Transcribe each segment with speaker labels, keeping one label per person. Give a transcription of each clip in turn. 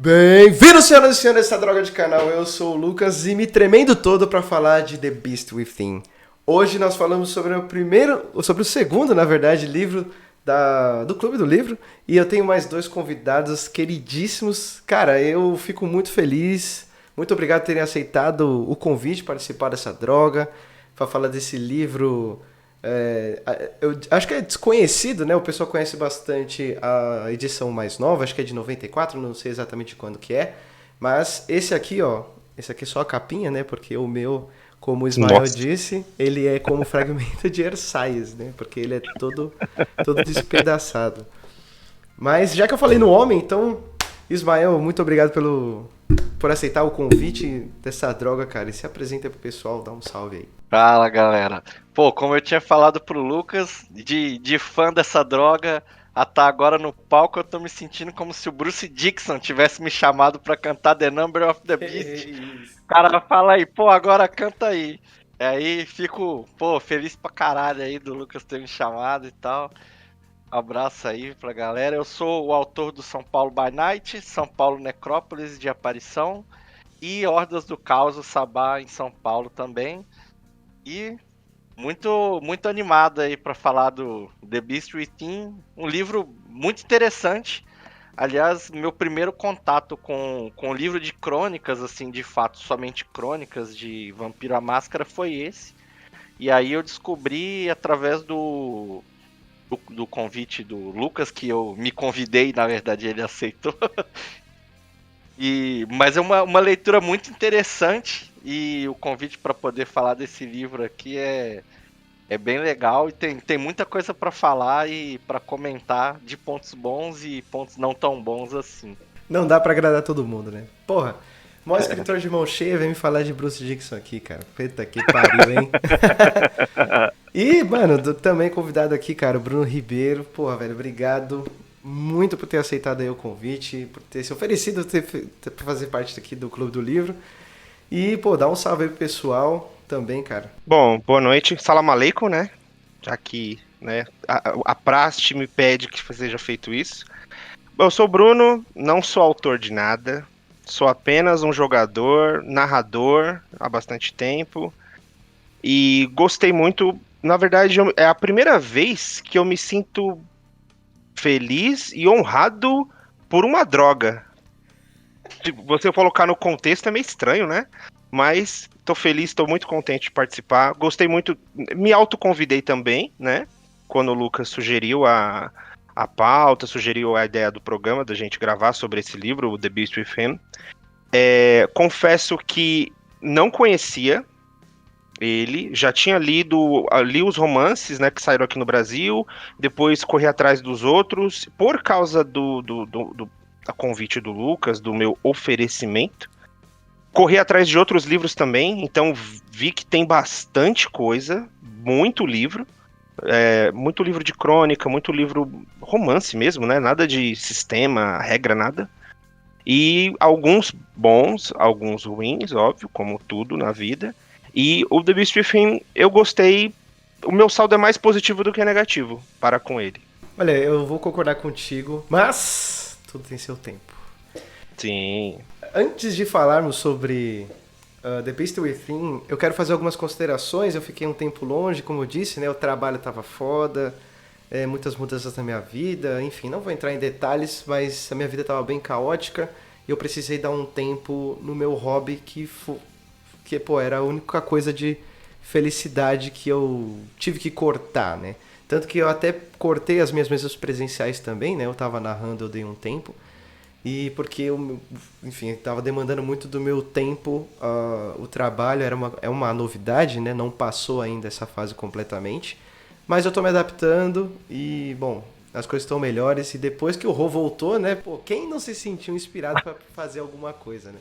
Speaker 1: Bem-vindos, senhoras e senhores, dessa droga de canal. Eu sou o Lucas e me tremendo todo pra falar de The Beast Within. Hoje nós falamos sobre o segundo, na verdade, livro do Clube do Livro. E eu tenho mais dois convidados queridíssimos. Cara, eu fico muito feliz. Muito obrigado por terem aceitado o convite para participar dessa droga, para falar desse livro. Eu acho que é desconhecido, né? O pessoal conhece bastante a edição mais nova, acho que é de 94, não sei exatamente quando que é. Mas esse aqui, ó, esse aqui é só a capinha, né? Porque o meu, como o Ismael
Speaker 2: Nossa.
Speaker 1: disse, ele é como fragmento de Erciyes, né? Porque ele é todo despedaçado. Mas já que eu falei no homem, então, Ismael, muito obrigado por aceitar o convite dessa droga, cara. E se apresenta pro pessoal, dá um salve aí.
Speaker 2: Fala, galera. Pô, como eu tinha falado pro Lucas, de fã dessa droga, a tá agora no palco, eu tô me sentindo como se o Bruce Dickinson tivesse me chamado pra cantar The Number of the Beast.
Speaker 1: Isso.
Speaker 2: O cara fala aí, pô, agora canta aí. E aí fico, pô, feliz pra caralho aí do Lucas ter me chamado e tal. Abraço aí pra galera. Eu sou o autor do São Paulo by Night, São Paulo Necrópolis de Aparição e Hordas do Caos, o Sabá em São Paulo também. E muito animado aí para falar do The Beast Within, um livro muito interessante. Aliás, meu primeiro contato com o livro de crônicas, assim, de fato, somente crônicas de Vampiro à Máscara foi esse. E aí eu descobri através do convite do Lucas, que eu me convidei, na verdade ele aceitou. Mas é uma leitura muito interessante e o convite para poder falar desse livro aqui é bem legal e tem muita coisa para falar e para comentar de pontos bons e pontos não tão bons assim.
Speaker 1: Não dá pra agradar todo mundo, né? Porra, maior escritor de mão cheia vem me falar de Bruce Dickinson aqui, cara. Puta que pariu, hein? E, mano, também convidado aqui, cara, o Bruno Ribeiro. Porra, velho, obrigado muito por ter aceitado aí o convite, por ter se oferecido pra fazer parte aqui do Clube do Livro. E, pô, dá um salve aí pro pessoal também, cara.
Speaker 2: Bom, boa noite. Salam aleikum, né? Já que, né, a praxe me pede que seja feito isso. Eu sou o Bruno, não sou autor de nada, sou apenas um jogador, narrador há bastante tempo e gostei muito. Na verdade, é a primeira vez que eu me sinto feliz e honrado por uma droga. Tipo, você colocar no contexto é meio estranho, né? Mas tô feliz, tô muito contente de participar. Gostei muito, me autoconvidei também, né? Quando o Lucas sugeriu a pauta, sugeriu a ideia do programa, da gente gravar sobre esse livro, o The Beast Within. Confesso que não conhecia ele, já tinha li os romances, né, que saíram aqui no Brasil, depois corri atrás dos outros, por causa do a convite do Lucas, do meu oferecimento. Corri atrás de outros livros também, então vi que tem bastante coisa, muito livro de crônica, muito livro romance mesmo, né? Nada de sistema, regra, nada. E alguns bons, alguns ruins, óbvio, como tudo na vida. E o The Beast Within, eu gostei. O meu saldo é mais positivo do que negativo para com ele.
Speaker 1: Olha, eu vou concordar contigo, mas tudo tem seu tempo.
Speaker 2: Sim.
Speaker 1: Antes de falarmos sobre The Beast Within, eu quero fazer algumas considerações. Eu fiquei um tempo longe, como eu disse, né? O trabalho estava foda, muitas mudanças na minha vida, enfim, não vou entrar em detalhes, mas a minha vida estava bem caótica e eu precisei dar um tempo no meu hobby que pô, era a única coisa de felicidade que eu tive que cortar, né? Tanto que eu até cortei as minhas mesas presenciais também, né? Eu estava narrando, eu dei um tempo. E porque eu, enfim, estava demandando muito do meu tempo, o trabalho é uma novidade, né? Não passou ainda essa fase completamente. Mas eu tô me adaptando e, bom, as coisas estão melhores. E depois que o Rô voltou, né? Pô, quem não se sentiu inspirado para fazer alguma coisa, né?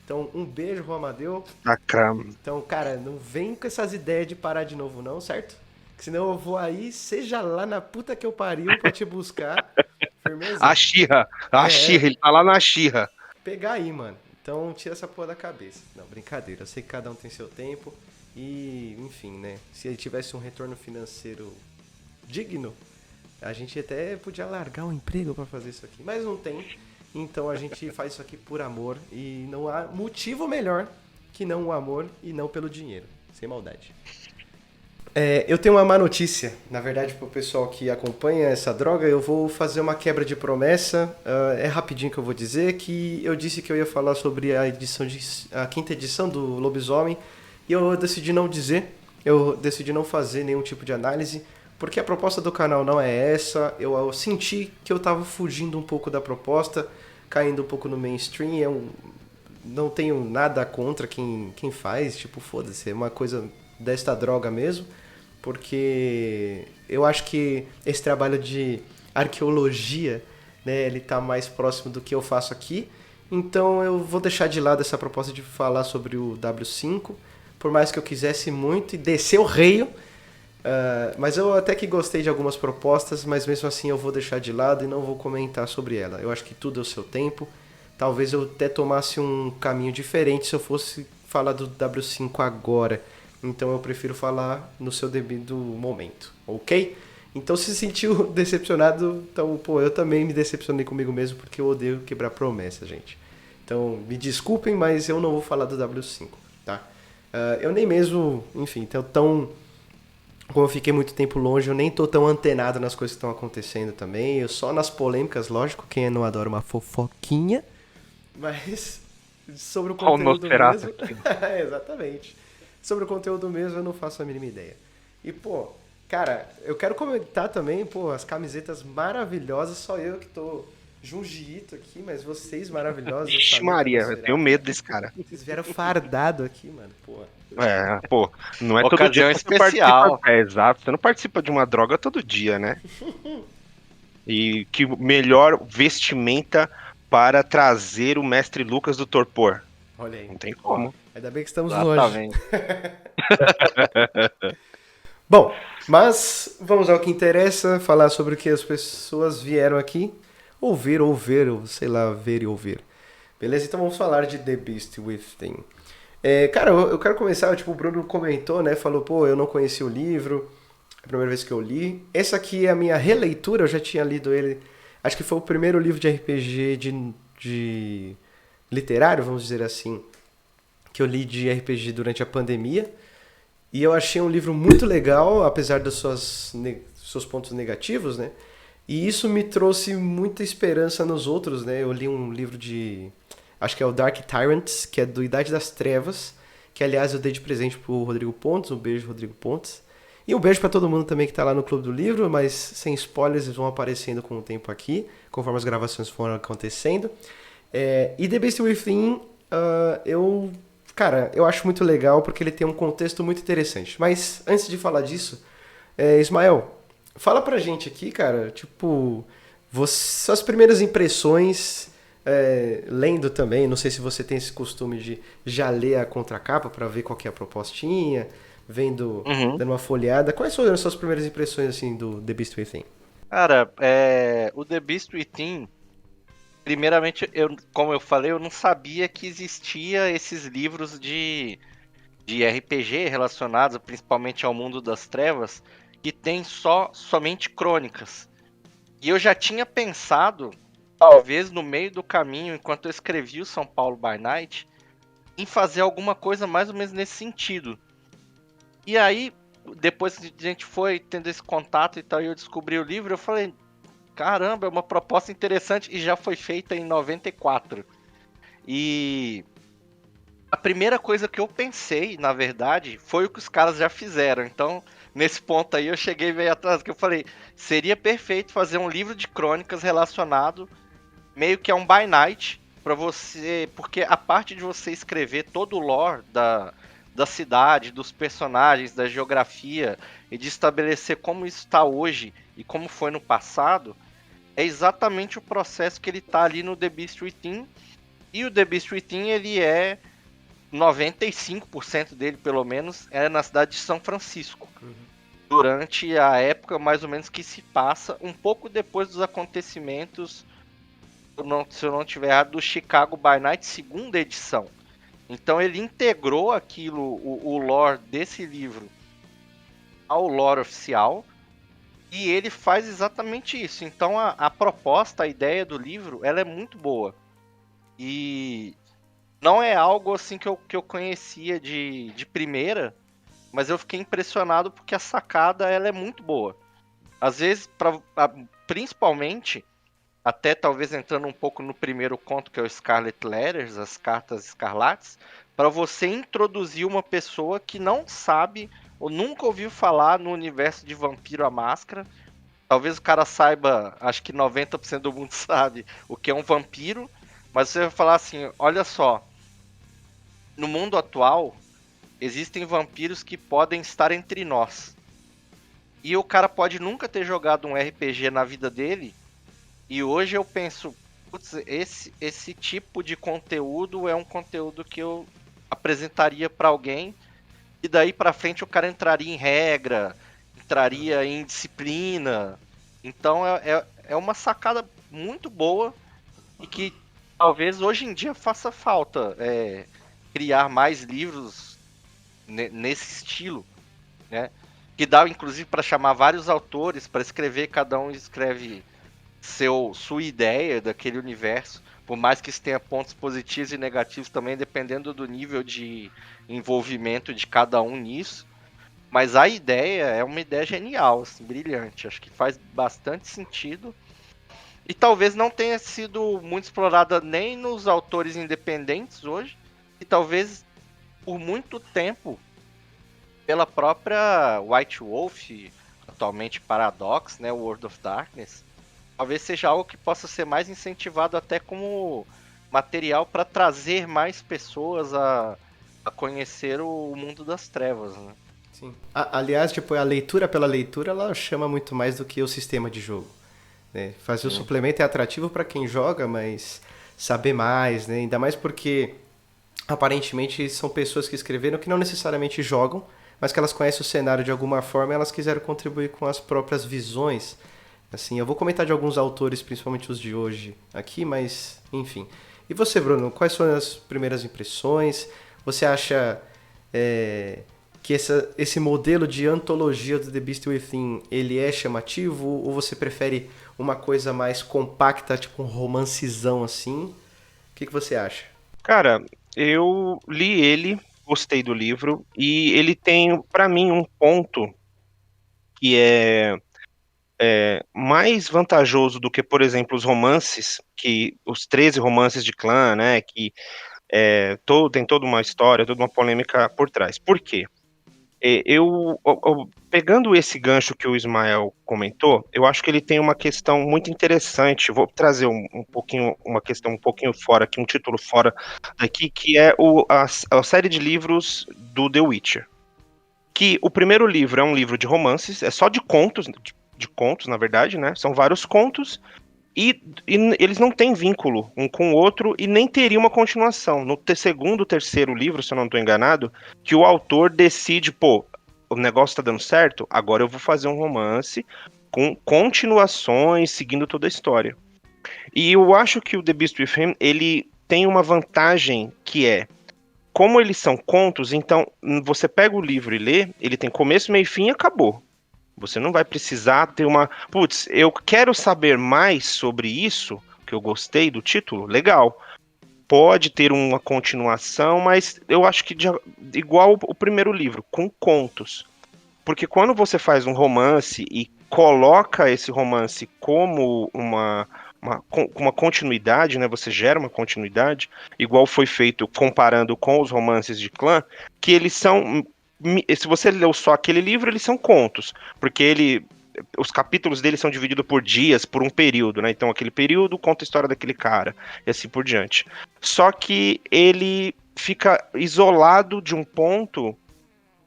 Speaker 1: Então, um beijo, Rô Amadeu.
Speaker 2: Akram.
Speaker 1: Então, cara, não vem com essas ideias de parar de novo, não, certo? Que senão eu vou aí, seja lá na puta que eu pariu pra te buscar.
Speaker 2: A
Speaker 1: Firmeza?
Speaker 2: Xirra. A
Speaker 1: É,
Speaker 2: Xirra, ele tá lá na Xirra.
Speaker 1: pegar aí, mano. Então tira essa porra da cabeça. Não, brincadeira. Eu sei que cada um tem seu tempo. E, enfim, né? Se ele tivesse um retorno financeiro digno, a gente até podia largar um emprego pra fazer isso aqui. Mas não tem. Então a gente faz isso aqui por amor e não há motivo melhor que não o amor e não pelo dinheiro. Sem maldade. Eu tenho uma má notícia, na verdade, pro pessoal que acompanha essa droga, eu vou fazer uma quebra de promessa. É rapidinho que eu vou dizer que eu disse que eu ia falar sobre a quinta edição do Lobisomem e eu decidi não dizer, eu decidi não fazer nenhum tipo de análise, porque a proposta do canal não é essa. Eu senti que eu tava fugindo um pouco da proposta, caindo um pouco no mainstream. Eu não tenho nada contra quem faz, tipo, foda-se, é uma coisa desta droga mesmo, porque eu acho que esse trabalho de arqueologia, né, ele tá mais próximo do que eu faço aqui, então eu vou deixar de lado essa proposta de falar sobre o W5, por mais que eu quisesse muito e descer o reio, mas eu até que gostei de algumas propostas, mas mesmo assim eu vou deixar de lado e não vou comentar sobre ela. Eu acho que tudo é o seu tempo, talvez eu até tomasse um caminho diferente se eu fosse falar do W5 agora. Então eu prefiro falar no seu devido momento, ok? Então se sentiu decepcionado, então, pô, eu também me decepcionei comigo mesmo porque eu odeio quebrar promessa, gente. Então me desculpem, mas eu não vou falar do W5, tá? Eu nem mesmo, enfim, tão como eu fiquei muito tempo longe, eu nem tô tão antenado nas coisas que estão acontecendo também. Eu só nas polêmicas, lógico, quem não adora uma fofoquinha, mas sobre o conteúdo mesmo... Exatamente. Sobre o conteúdo mesmo, eu não faço a mínima ideia. E, pô, cara, eu quero comentar também, pô, as camisetas maravilhosas, só eu que tô Junjiito aqui, mas vocês maravilhosos.
Speaker 2: Vixe Maria, eu tenho medo desse cara.
Speaker 1: Vocês vieram fardado aqui, mano, pô.
Speaker 2: Pô, não é todo
Speaker 3: Ocasião
Speaker 2: dia que você
Speaker 3: especial.
Speaker 2: participa. Exato, você não participa de uma droga todo dia, né? E que melhor vestimenta para trazer o mestre Lucas do Torpor.
Speaker 1: Olha aí.
Speaker 2: Não tem como.
Speaker 1: Ainda bem que estamos longe.
Speaker 3: Exatamente.
Speaker 1: Bom, mas vamos ao que interessa, falar sobre o que as pessoas vieram aqui ouvir, ou sei lá, ver e ouvir. Beleza? Então vamos falar de The Beast Within. Cara, eu quero começar, tipo, o Bruno comentou, né? Falou, pô, eu não conheci o livro, é a primeira vez que eu li. Essa aqui é a minha releitura, eu já tinha lido ele, acho que foi o primeiro livro de RPG de literário, vamos dizer assim, que eu li de RPG durante a pandemia. E eu achei um livro muito legal, apesar dos seus pontos negativos, né? E isso me trouxe muita esperança nos outros, né? Eu li um livro acho que é o Dark Tyrants, que é do Idade das Trevas, que aliás eu dei de presente pro Rodrigo Pontes, um beijo, Rodrigo Pontes. E um beijo para todo mundo também que tá lá no Clube do Livro, mas sem spoilers, eles vão aparecendo com o tempo aqui, conforme as gravações foram acontecendo. E The Beast Within, Cara, eu acho muito legal porque ele tem um contexto muito interessante. Mas antes de falar disso, Ismael, fala pra gente aqui, cara, tipo, suas primeiras impressões, lendo também, não sei se você tem esse costume de já ler a contracapa pra ver qual que é a propostinha, dando uma folheada. Quais foram as suas primeiras impressões, assim, do The Beast Within?
Speaker 3: Cara, o The Beast Within, primeiramente, como eu falei, eu não sabia que existia esses livros de RPG relacionados principalmente ao mundo das trevas, que tem somente crônicas. E eu já tinha pensado, talvez no meio do caminho, enquanto eu escrevi o São Paulo by Night, em fazer alguma coisa mais ou menos nesse sentido. E aí, depois que a gente foi tendo esse contato e tal, e eu descobri o livro, eu falei, caramba, é uma proposta interessante, e já foi feita em 94. E a primeira coisa que eu pensei, na verdade, foi o que os caras já fizeram. Então, nesse ponto aí, eu cheguei meio atrás, que eu falei, seria perfeito fazer um livro de crônicas relacionado meio que a um by night, para você, porque a parte de você escrever todo o lore da cidade, dos personagens, da geografia, e de estabelecer como isso está hoje e como foi no passado, é exatamente o processo que ele tá ali no The Beast Within. E o The Beast Within, ele 95% dele, pelo menos, é na cidade de São Francisco. Durante a época, mais ou menos, que se passa um pouco depois dos acontecimentos, se eu não estiver errado, do Chicago by Night, segunda edição. Então ele integrou aquilo, o lore desse livro, ao lore oficial. E ele faz exatamente isso. Então a proposta, a ideia do livro, ela é muito boa. E não é algo assim que eu conhecia de primeira, mas eu fiquei impressionado porque a sacada ela é muito boa. Às vezes, principalmente, até talvez entrando um pouco no primeiro conto, que é o Scarlet Letters, as cartas escarlates, para você introduzir uma pessoa que não sabe ou nunca ouviu falar no universo de Vampiro à Máscara. Talvez o cara saiba, acho que 90% do mundo sabe o que é um vampiro, mas você vai falar assim, olha só, no mundo atual existem vampiros que podem estar entre nós. E o cara pode nunca ter jogado um RPG na vida dele, e hoje eu penso, putz, esse tipo de conteúdo é um conteúdo que eu apresentaria para alguém, e daí para frente o cara entraria em regra, entraria em disciplina. Então é uma sacada muito boa e que talvez hoje em dia faça falta criar mais livros nesse estilo, né? Que dá inclusive para chamar vários autores para escrever, cada um escreve sua ideia daquele universo, por mais que isso tenha pontos positivos e negativos também, dependendo do nível de envolvimento de cada um nisso. Mas a ideia é uma ideia genial, assim, brilhante. Acho que faz bastante sentido. E talvez não tenha sido muito explorada nem nos autores independentes hoje, e talvez por muito tempo pela própria White Wolf, atualmente Paradox, né, World of Darkness. Talvez seja algo que possa ser mais incentivado até como material para trazer mais pessoas a conhecer o mundo das trevas, né?
Speaker 1: Sim. Aliás, tipo, a leitura pela leitura, ela chama muito mais do que o sistema de jogo, né? Fazer o suplemento é atrativo para quem joga, mas saber mais, né? Ainda mais porque aparentemente são pessoas que escreveram que não necessariamente jogam, mas que elas conhecem o cenário de alguma forma e elas quiseram contribuir com as próprias visões. Assim, eu vou comentar de alguns autores, principalmente os de hoje aqui, mas enfim. E você, Bruno, quais foram as primeiras impressões? Você acha que esse modelo de antologia do The Beast Within, ele é chamativo? Ou você prefere uma coisa mais compacta, tipo um romancezão assim? O que você acha?
Speaker 2: Cara, eu li ele, gostei do livro, e ele tem, pra mim, um ponto que é mais vantajoso do que, por exemplo, os romances, que os 13 romances de clã, né, que tem toda uma história, toda uma polêmica por trás. Por quê? Pegando esse gancho que o Ismael comentou, eu acho que ele tem uma questão muito interessante. Vou trazer um pouquinho, uma questão um pouquinho fora aqui, um título fora daqui, que é a série de livros do The Witcher. Que o primeiro livro é um livro de romances, é só de contos, de contos, na verdade, né? São vários contos, e eles não têm vínculo um com o outro e nem teria uma continuação. No segundo, terceiro livro, se eu não estou enganado, que o autor decide, pô, o negócio está dando certo, agora eu vou fazer um romance com continuações, seguindo toda a história. E eu acho que o The Beast Within, ele tem uma vantagem que como eles são contos, então você pega o livro e lê, ele tem começo, meio e fim e acabou. Você não vai precisar ter uma. Putz, eu quero saber mais sobre isso, que eu gostei do título, legal. Pode ter uma continuação, mas eu acho que igual o primeiro livro, com contos. Porque quando você faz um romance e coloca esse romance como uma continuidade, né? Você gera uma continuidade, igual foi feito comparando com os romances de clã, que eles são. Se você leu só aquele livro, eles são contos, porque os capítulos dele são divididos por dias, por um período, né? Então aquele período conta a história daquele cara e assim por diante. Só que ele fica isolado de um ponto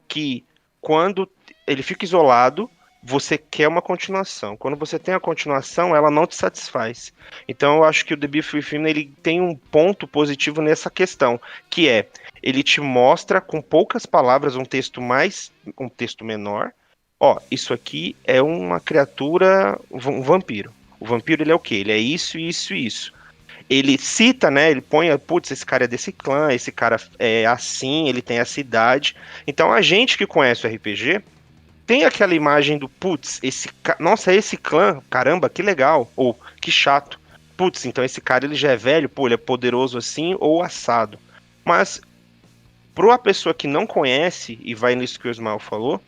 Speaker 2: que quando ele fica isolado, você quer uma continuação. Quando você tem a continuação, ela não te satisfaz. Então eu acho que o The Beef Within, ele tem um ponto positivo nessa questão, que é, ele te mostra com poucas palavras um texto menor. Ó, isso aqui é uma criatura, um vampiro. O vampiro, ele é o quê? Ele é isso, isso e isso. Ele cita, né? Ele põe, putz, esse cara é desse clã, esse cara é assim, ele tem essa idade. Então a gente que conhece o RPG tem aquela imagem do, putz, nossa, esse clã, caramba, que legal, ou que chato. Putz, então esse cara ele já é velho, pô, ele é poderoso assim ou assado. Mas para uma pessoa que não conhece, e vai nisso que o Ismael falou,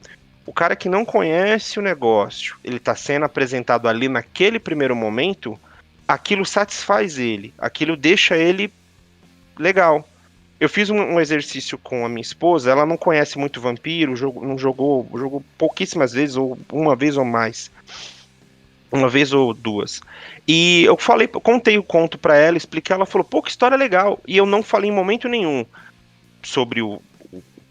Speaker 2: o cara que não conhece o negócio, ele tá sendo apresentado ali naquele primeiro momento, aquilo satisfaz ele, aquilo deixa ele legal. Eu fiz um exercício com a minha esposa, ela não conhece muito vampiro, não jogou pouquíssimas vezes, ou uma vez ou mais. Uma vez ou duas. E eu contei o conto pra ela, expliquei, ela falou, pô, que história legal. E eu não falei em momento nenhum sobre o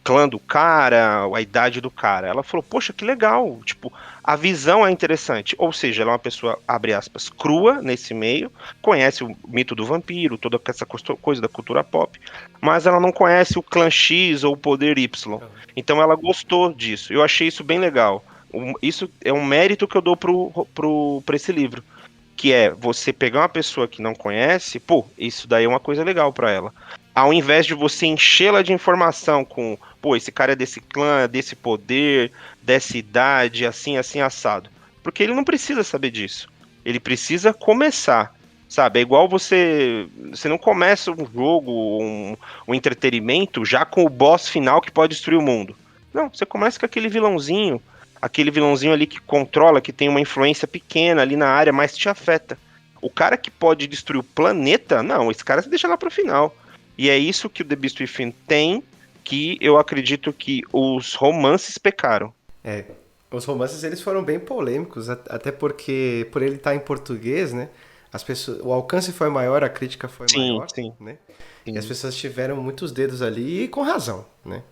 Speaker 2: clã do cara, a idade do cara. Ela falou, poxa, que legal. Tipo, a visão é interessante. Ou seja, ela é uma pessoa, abre aspas, crua nesse meio, conhece o mito do vampiro, toda essa coisa da cultura pop, mas ela não conhece o clã X ou o poder Y. Então ela gostou disso. Eu achei isso bem legal. Isso é um mérito que eu dou pra esse livro. Que é você pegar uma pessoa que não conhece, pô, isso daí é uma coisa legal pra ela. Ao invés de você enchê-la de informação com, pô, esse cara é desse clã, desse poder, dessa idade, assim, assim, assado. Porque ele não precisa saber disso. Ele precisa começar, sabe? É igual você não começa um jogo, um entretenimento já com o boss final que pode destruir o mundo. Não, você começa com aquele vilãozinho ali que controla, que tem uma influência pequena ali na área, mas te afeta. O cara que pode destruir o planeta, não, esse cara você deixa lá pro final. E é isso que o The Beast Within tem, que eu acredito que os romances pecaram.
Speaker 1: Os romances eles foram bem polêmicos, até porque por ele estar em português, né? O alcance foi maior, a crítica foi maior,
Speaker 2: sim.
Speaker 1: né?
Speaker 2: Sim.
Speaker 1: E as pessoas tiveram muitos dedos ali e com razão, né?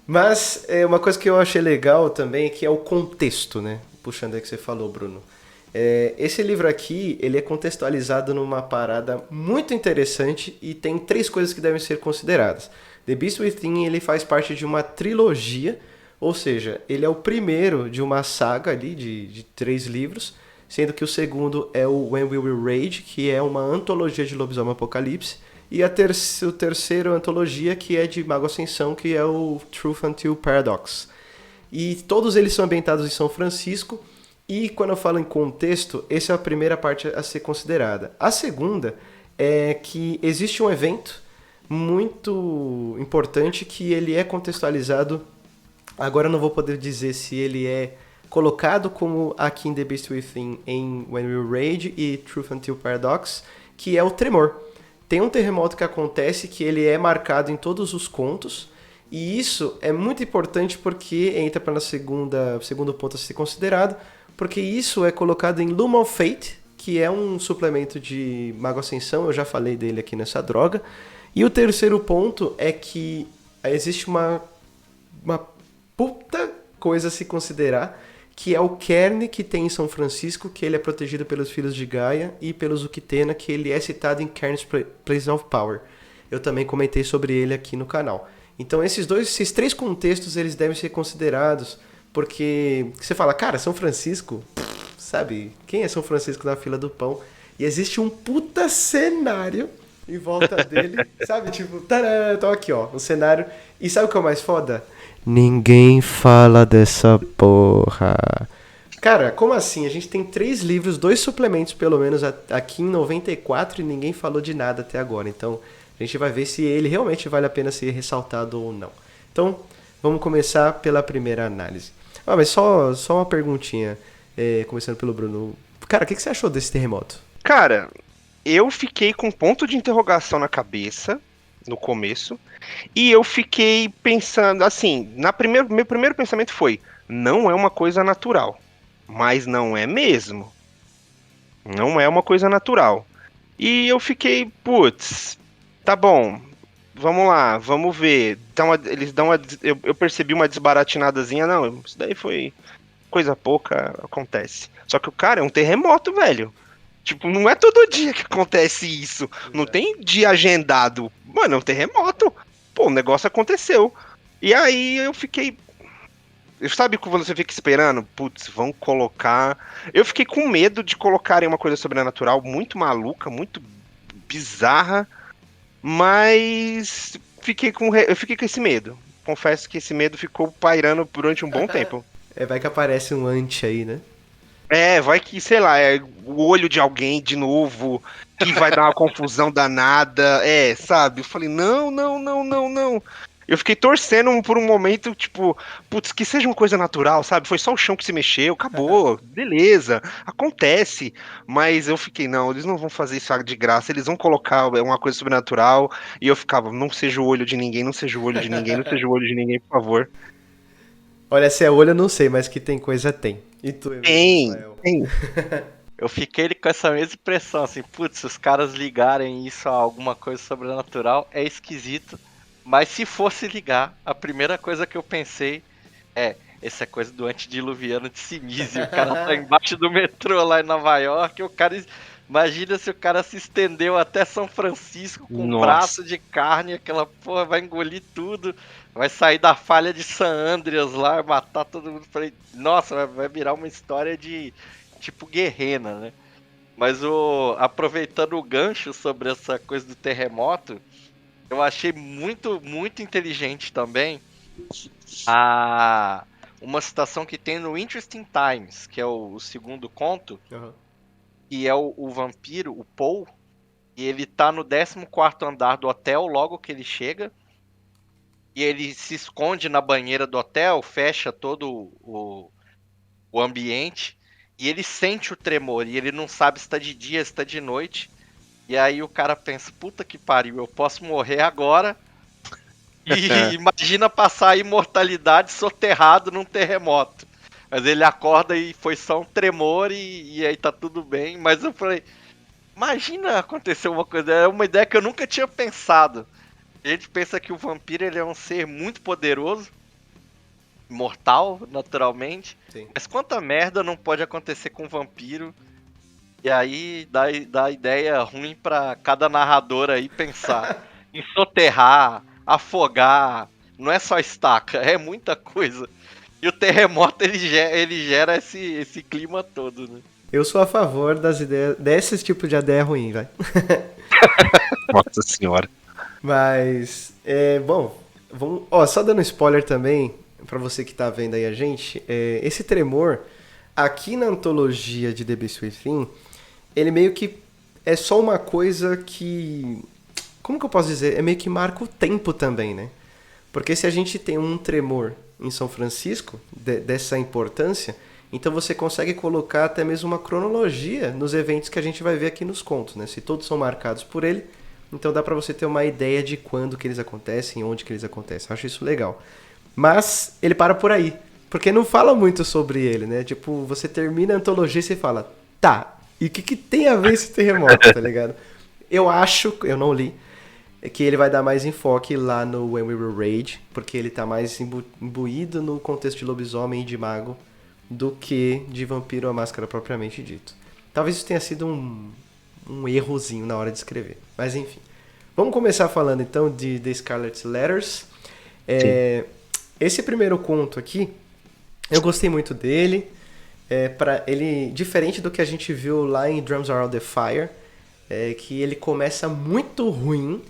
Speaker 1: Mas uma coisa que eu achei legal também é que é o contexto, né? Puxando aí que você falou, Bruno. Esse livro aqui, ele é contextualizado numa parada muito interessante e tem 3 coisas que devem ser consideradas. The Beast Within, ele faz parte de uma trilogia, ou seja, ele é o primeiro de uma saga ali de 3 livros, sendo que o segundo é o When We Will Rage, que é uma antologia de lobisomem apocalipse, e a terceira antologia, que é de Mago Ascensão, que é o Truth Until Paradox. E todos eles são ambientados em São Francisco. E quando eu falo em contexto, essa é a primeira parte a ser considerada. A segunda é que existe um evento muito importante que ele é contextualizado. Agora eu não vou poder dizer se ele é colocado como aqui em The Beast Within em When We Rage e Truth Until Paradox, que é o tremor. Tem um terremoto que acontece que ele é marcado em todos os contos. E isso é muito importante porque entra para o segundo ponto a ser considerado, porque isso é colocado em Loom of Fate, que é um suplemento de Mago Ascensão, eu já falei dele aqui nessa droga. E o terceiro ponto é que existe uma puta coisa a se considerar, que é o cairn que tem em São Francisco, que ele é protegido pelos Filhos de Gaia e pelos Uktena, que ele é citado em Cairn's Place of Power. Eu também comentei sobre ele aqui no canal. Então esses 3 contextos eles devem ser considerados, porque você fala, cara, São Francisco, sabe? Quem é São Francisco na fila do pão? E existe um puta cenário em volta dele, sabe? Tipo, tará, tô aqui, ó, um cenário. E sabe o que é o mais foda? Ninguém fala dessa porra. Cara, como assim? A gente tem 3 livros, 2 suplementos pelo menos aqui em 94 e ninguém falou de nada até agora. Então a gente vai ver se ele realmente vale a pena ser ressaltado ou não. Então vamos começar pela primeira análise. Mas só uma perguntinha, começando pelo Bruno. Cara, o que você achou desse terremoto?
Speaker 2: Cara, eu fiquei com um ponto de interrogação na cabeça no começo, e eu fiquei pensando, assim, meu primeiro pensamento foi, não é uma coisa natural, mas não é mesmo. Não é uma coisa natural. E eu fiquei, putz, tá bom, vamos lá, vamos ver. Eu percebi uma desbaratinadazinha, não, isso daí foi coisa pouca, acontece. Só que o cara é um terremoto, velho. Tipo, não é todo dia que acontece isso. Não tem dia agendado. Mano, é um terremoto. Pô, o negócio aconteceu. E aí eu fiquei. Sabe quando você fica esperando? Putz, vão colocar. Eu fiquei com medo de colocarem uma coisa sobrenatural muito maluca, muito bizarra. Mas eu fiquei com esse medo. confesso que esse medo ficou pairando durante um bom tempo.
Speaker 1: Vai que aparece um anti aí, né?
Speaker 2: Vai que, sei lá, é o olho de alguém de novo, que vai dar uma confusão danada. Sabe? Eu falei, não, não, não, não, não. Eu fiquei torcendo por um momento, tipo, putz, que seja uma coisa natural, sabe? Foi só o chão que se mexeu, acabou, beleza, acontece. Mas eu fiquei, não, eles não vão fazer isso de graça, eles vão colocar uma coisa sobrenatural. E eu ficava, não seja o olho de ninguém, não seja o olho de ninguém, não seja o olho de ninguém, por favor.
Speaker 1: Olha, se é olho eu não sei, mas que tem coisa tem. E tu, Rafael?
Speaker 2: Tem.
Speaker 3: Eu fiquei com essa mesma impressão, assim, putz, se os caras ligarem isso a alguma coisa sobrenatural, é esquisito. Mas se fosse ligar, a primeira coisa que eu pensei essa é coisa do antediluviano de Sinise. O cara tá embaixo do metrô lá em Nova York, o cara... Imagina se o cara se estendeu até São Francisco com um braço de carne, aquela porra vai engolir tudo, vai sair da falha de San Andreas lá, matar todo mundo. Falei, nossa, vai virar uma história de tipo Guerrena, né? Mas aproveitando o gancho sobre essa coisa do terremoto, eu achei muito, muito inteligente também uma citação que tem no Interesting Times, que é o segundo conto, que é o vampiro, o Paul, e ele tá no 14º andar do hotel logo que ele chega, e ele se esconde na banheira do hotel, fecha todo o ambiente, e ele sente o tremor, e ele não sabe se tá de dia, se tá de noite, e aí o cara pensa, puta que pariu, eu posso morrer agora, e imagina passar a imortalidade soterrado num terremoto. Mas ele acorda e foi só um tremor e aí tá tudo bem. Mas eu falei, imagina acontecer uma coisa, é uma ideia que eu nunca tinha pensado. A gente pensa que o vampiro ele é um ser muito poderoso, mortal, naturalmente.
Speaker 1: Sim.
Speaker 3: Mas quanta merda não pode acontecer com um vampiro? E aí dá ideia ruim pra cada narrador aí pensar em soterrar, afogar, não é só estaca, é muita coisa. E o terremoto ele gera esse clima todo, né?
Speaker 1: Eu sou a favor das ideias, desses tipos de ideia ruim, vai.
Speaker 2: Nossa senhora.
Speaker 1: Mas, bom, vamos, só dando spoiler também, pra você que tá vendo aí a gente, esse tremor, aqui na antologia de The Beast Within, ele meio que é só uma coisa que, como que eu posso dizer? É meio que marca o tempo também, né? Porque se a gente tem um tremor em São Francisco, dessa importância, então você consegue colocar até mesmo uma cronologia nos eventos que a gente vai ver aqui nos contos, né? Se todos são marcados por ele, então dá pra você ter uma ideia de quando que eles acontecem, onde que eles acontecem. Eu acho isso legal. Mas ele para por aí, porque não fala muito sobre ele, né? Tipo, você termina a antologia e você fala, tá, e o que tem a ver esse terremoto, tá ligado? Eu acho, eu não li, que ele vai dar mais enfoque lá no When We Were Rage, porque ele tá mais imbuído no contexto de lobisomem e de mago do que de vampiro a máscara propriamente dito. Talvez isso tenha sido um errozinho na hora de escrever, mas enfim. Vamos começar falando então de The Scarlet Letters. Esse primeiro conto aqui, eu gostei muito dele. Ele, diferente do que a gente viu lá em Drums Are All the Fire, que ele começa muito ruim.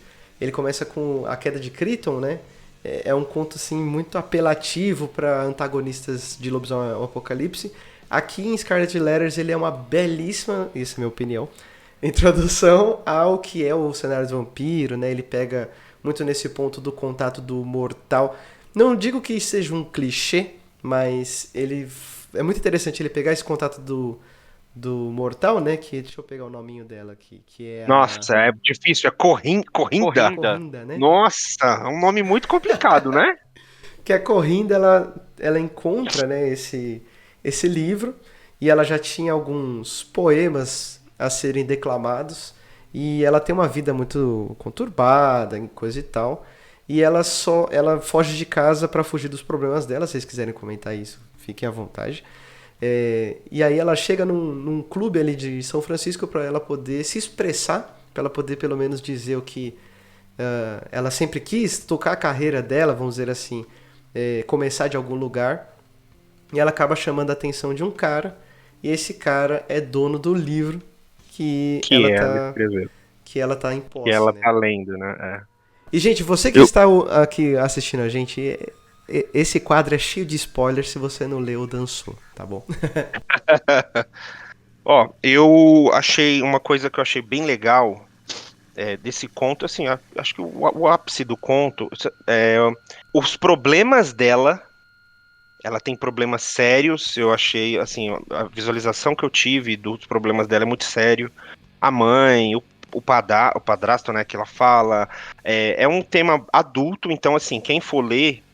Speaker 1: Ele começa com a queda de Krypton, né? É um conto assim, muito apelativo para antagonistas de Lobisomem ao Apocalipse. Aqui em Scarlet Letters ele é uma belíssima, isso é a minha opinião, introdução ao que é o cenário do vampiro, né? Ele pega muito nesse ponto do contato do mortal. Não digo que seja um clichê, mas ele é muito interessante ele pegar esse contato do mortal, né? Que, deixa eu pegar o nominho dela aqui, que é
Speaker 2: Nossa, é difícil, é Corrinda.
Speaker 1: Corrinda, né?
Speaker 2: Nossa, é um nome muito complicado, né?
Speaker 1: Que a Corrinda, ela encontra, né, esse livro, e ela já tinha alguns poemas a serem declamados, e ela tem uma vida muito conturbada, coisa e tal, e ela foge de casa para fugir dos problemas dela. Se vocês quiserem comentar isso, fiquem à vontade. E aí ela chega num clube ali de São Francisco para ela poder se expressar, para ela poder pelo menos dizer o que ela sempre quis, tocar a carreira dela, vamos dizer assim, começar de algum lugar. E ela acaba chamando a atenção de um cara, e esse cara é dono do livro que ela tá em posse,
Speaker 2: que ela
Speaker 1: né?
Speaker 2: tá lendo, né?
Speaker 1: E, gente, você que está aqui assistindo a gente, esse quadro é cheio de spoilers se você não leu ou dançou, tá bom?
Speaker 2: Ó, eu achei uma coisa que eu achei bem legal desse conto, assim, acho que o ápice do conto é os problemas dela. Ela tem problemas sérios, eu achei, assim, a visualização que eu tive dos problemas dela é muito sério. A mãe, o padrasto, né, que ela fala, é um tema adulto, então, assim, quem for ler,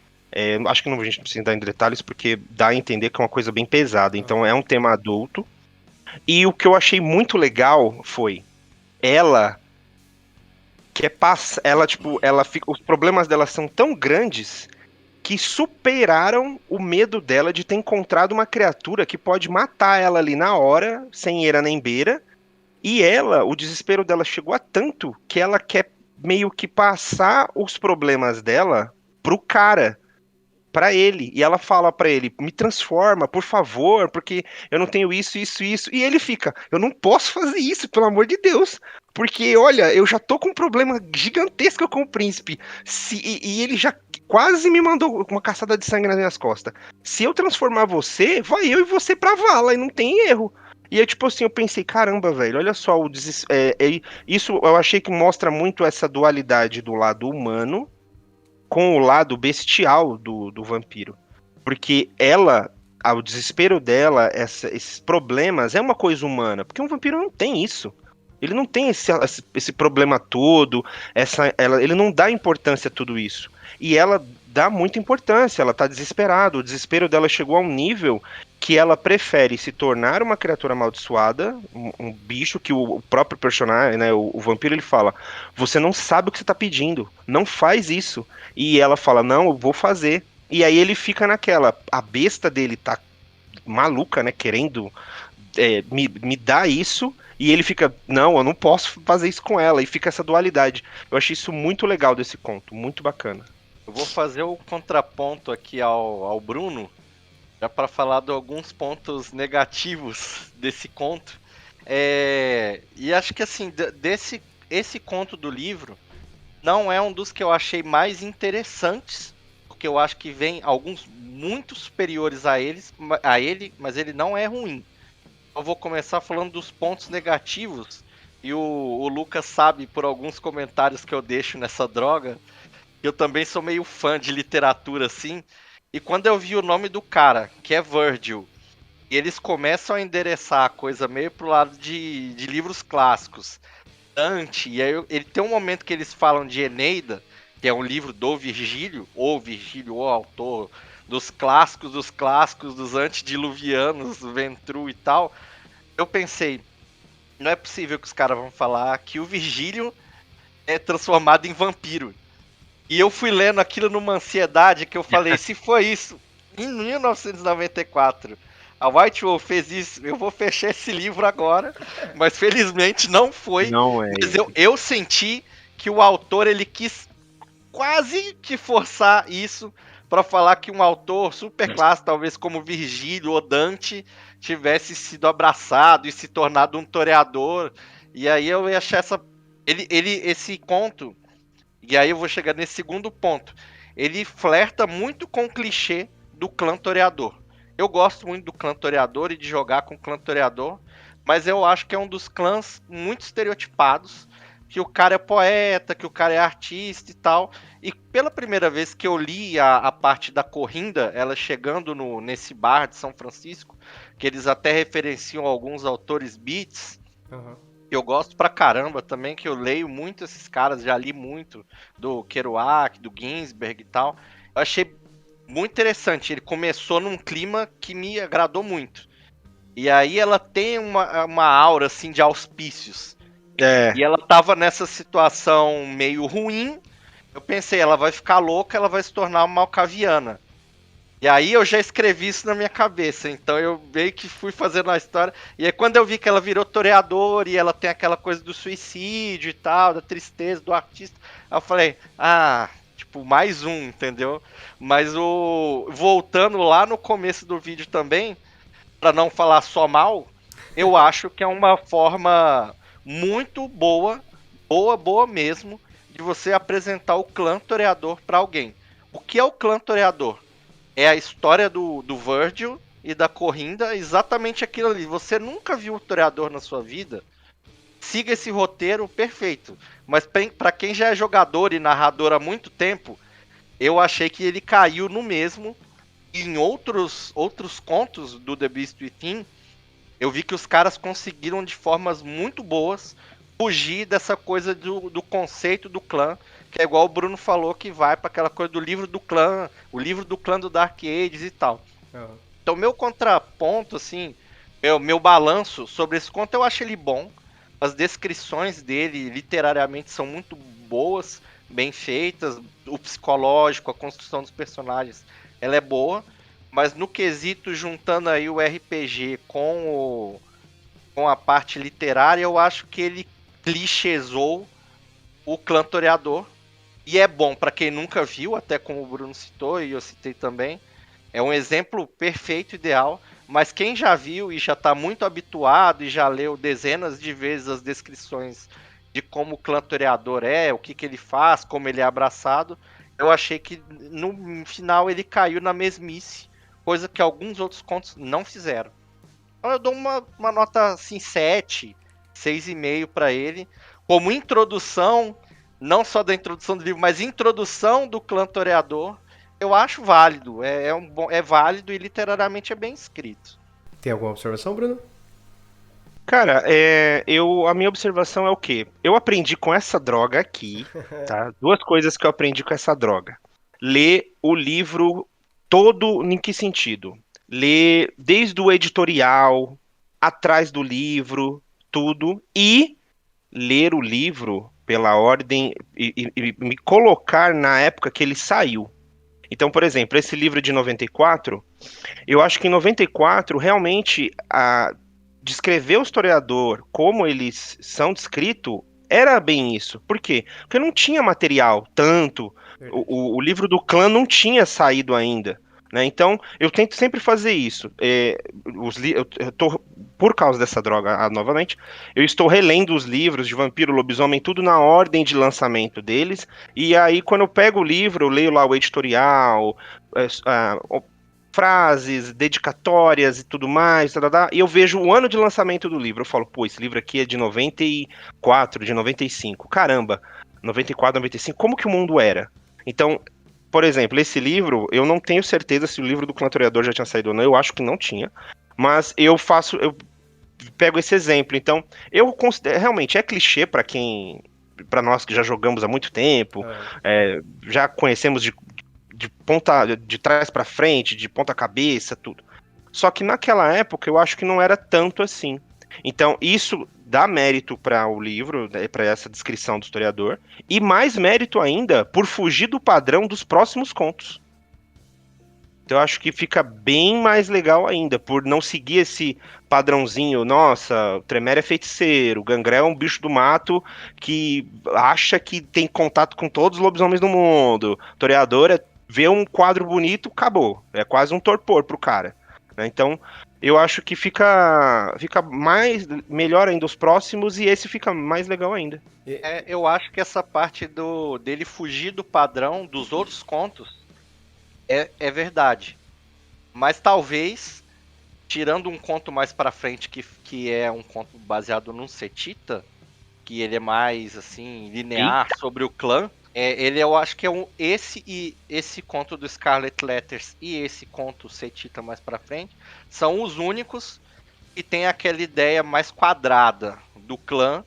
Speaker 2: acho que a gente não precisa entrar em detalhes, porque dá a entender que é uma coisa bem pesada, então é um tema adulto. E o que eu achei muito legal foi ela ela, tipo, ela fica, os problemas dela são tão grandes que superaram o medo dela de ter encontrado uma criatura que pode matar ela ali na hora, sem eira nem beira. E ela, o desespero dela chegou a tanto que ela quer meio que passar os problemas dela pro cara, pra ele. E ela fala pra ele: "Me transforma, por favor, porque eu não tenho isso, isso, isso". E ele fica: "Eu não posso fazer isso, pelo amor de Deus. Porque, olha, eu já tô com um problema gigantesco com o príncipe. E ele já quase me mandou uma caçada de sangue nas minhas costas. Se eu transformar você, vai eu e você pra vala, e não tem erro". E é tipo assim, eu pensei, caramba, velho, olha só, isso eu achei que mostra muito essa dualidade do lado humano com o lado bestial do vampiro. Porque ela, o desespero dela, esses problemas, é uma coisa humana. Porque um vampiro não tem isso. Ele não tem esse problema todo, ele não dá importância a tudo isso. E ela dá muita importância, ela tá desesperada. O desespero dela chegou a um nível que ela prefere se tornar uma criatura amaldiçoada, um bicho que o próprio personagem, né, o vampiro, ele fala: "Você não sabe o que você tá pedindo, não faz isso". E ela fala: "Não, eu vou fazer". E aí ele fica naquela, a besta dele tá maluca, né, querendo me dar isso, e ele fica: "Não, eu não posso fazer isso com ela", e fica essa dualidade. Eu achei isso muito legal desse conto, muito bacana.
Speaker 3: Eu vou fazer o contraponto aqui ao Bruno, já para falar de alguns pontos negativos desse conto. E acho que assim, esse conto do livro não é um dos que eu achei mais interessantes, porque eu acho que vem alguns muito superiores a ele, mas ele não é ruim. Eu vou começar falando dos pontos negativos, e o Lucas sabe por alguns comentários que eu deixo nessa droga, eu também sou meio fã de literatura assim, e quando eu vi o nome do cara, que é Virgil, e eles começam a endereçar a coisa meio pro lado de livros clássicos, Dante, e aí ele tem um momento que eles falam de Eneida, que é um livro do Virgílio, o autor dos clássicos, dos antediluvianos, Ventru e tal. Eu pensei, não é possível que os caras vão falar que o Virgílio é transformado em vampiro. E eu fui lendo aquilo numa ansiedade que eu falei, se foi isso, em 1994, a White Wolf fez isso, eu vou fechar esse livro agora, mas felizmente não foi.
Speaker 2: Não é
Speaker 3: Mas
Speaker 2: ele.
Speaker 3: eu senti que o autor ele quis quase que forçar isso para falar que um autor super clássico, talvez como Virgílio ou Dante, tivesse sido abraçado e se tornado um toreador. E aí eu ia achar esse conto, e aí eu vou chegar nesse segundo ponto. Ele flerta muito com o clichê do clã toreador. Eu gosto muito do clã toreador e de jogar com o clã toreador, mas eu acho que é um dos clãs muito estereotipados, que o cara é poeta, que o cara é artista e tal. E pela primeira vez que eu li a parte da Corrinda, ela chegando nesse bar de São Francisco, que eles até referenciam alguns autores beats,
Speaker 1: Uhum.
Speaker 3: eu gosto pra caramba também, que eu leio muito esses caras, já li muito do Kerouac, do Ginsberg e tal. Eu achei muito interessante, ele começou num clima que me agradou muito. E aí ela tem uma aura assim de auspícios.
Speaker 2: É,
Speaker 3: E ela tava nessa situação meio ruim. Eu pensei, ela vai ficar louca, ela vai se tornar uma malcaviana. E aí eu já escrevi isso na minha cabeça, então eu meio que fui fazendo a história. E aí quando eu vi que ela virou toreador e ela tem aquela coisa do suicídio e tal, da tristeza do artista, aí eu falei, tipo, mais um, entendeu? Mas voltando lá no começo do vídeo também, para não falar só mal, eu acho que é uma forma muito boa, boa mesmo, de você apresentar o clã toreador para alguém. O que é o clã toreador? É a história do Virgil e da Corrinda, exatamente aquilo ali. Você nunca viu o toreador na sua vida? Siga esse roteiro perfeito. Mas para quem já é jogador e narrador há muito tempo, eu achei que ele caiu no mesmo. E em outros contos do The Beast Within, eu vi que os caras conseguiram de formas muito boas fugir dessa coisa do conceito do clã, que é igual o Bruno falou, que vai para aquela coisa do livro do clã, o livro do clã do Dark Ages e tal.
Speaker 1: Aham.
Speaker 3: Então, meu contraponto, assim, meu balanço sobre esse conto, eu acho ele bom. As descrições dele, literariamente, são muito boas, bem feitas. O psicológico, a construção dos personagens, ela é boa. Mas no quesito, juntando aí o RPG com a parte literária, eu acho que ele clichêsou o clã toreador. E é bom para quem nunca viu, até como o Bruno citou e eu citei também. É um exemplo perfeito, ideal. Mas quem já viu e já está muito habituado e já leu dezenas de vezes as descrições de como o clã toreador é, o que, que ele faz, como ele é abraçado, eu achei que no final ele caiu na mesmice, coisa que alguns outros contos não fizeram. Então eu dou uma nota assim 7, 6,5 para ele. Como introdução, não só da introdução do livro, mas introdução do clã toreador, eu acho válido. É válido e literariamente é bem escrito.
Speaker 1: Tem alguma observação, Bruno?
Speaker 2: Cara, a minha observação é o quê? Eu aprendi com essa droga aqui, tá? Duas coisas que eu aprendi com essa droga. Ler o livro todo, em que sentido? Ler desde o editorial, atrás do livro, tudo, e ler o livro pela ordem e me colocar na época que ele saiu. Então, por exemplo, esse livro de 94, eu acho que em 94, realmente, descrever o historiador como eles são descritos era bem isso. Por quê? Porque não tinha material tanto,
Speaker 1: Verdade.
Speaker 2: o livro do clã não tinha saído ainda. Né? Então, eu tento sempre fazer isso. Eu tô, por causa dessa droga, novamente, eu estou relendo os livros de Vampiro, Lobisomem, tudo na ordem de lançamento deles. E aí, quando eu pego o livro, eu leio lá o editorial, frases, dedicatórias e tudo mais, e eu vejo o ano de lançamento do livro. Eu falo, pô, esse livro aqui é de 94, de 95. Caramba, 94, 95, como que o mundo era? Então, por exemplo, esse livro, eu não tenho certeza se o livro do Clã Toreador já tinha saído ou não, eu acho que não tinha, mas eu pego esse exemplo. Então, eu considero, realmente, é clichê para nós que já jogamos há muito tempo,
Speaker 1: Ah,
Speaker 2: já conhecemos de ponta, de trás para frente, de ponta cabeça, tudo. Só que naquela época eu acho que não era tanto assim. Então isso dá mérito para o livro, né, para essa descrição do historiador, e mais mérito ainda por fugir do padrão dos próximos contos. Então eu acho que fica bem mais legal ainda, por não seguir esse padrãozinho. Nossa, o Tremere é feiticeiro, o Gangrel é um bicho do mato que acha que tem contato com todos os lobisomens do mundo. O Toreador vê um quadro bonito, acabou. É quase um torpor pro cara. Né? Então eu acho que fica melhor ainda os próximos e esse fica mais legal ainda.
Speaker 3: Eu acho que essa parte dele fugir do padrão dos outros contos é verdade. Mas talvez, tirando um conto mais pra frente, que é um conto baseado num Setita, que ele é mais assim linear sobre o clã. Ele eu acho que é esse conto do Scarlet Letters e esse conto Setita mais pra frente são os únicos que tem aquela ideia mais quadrada do clã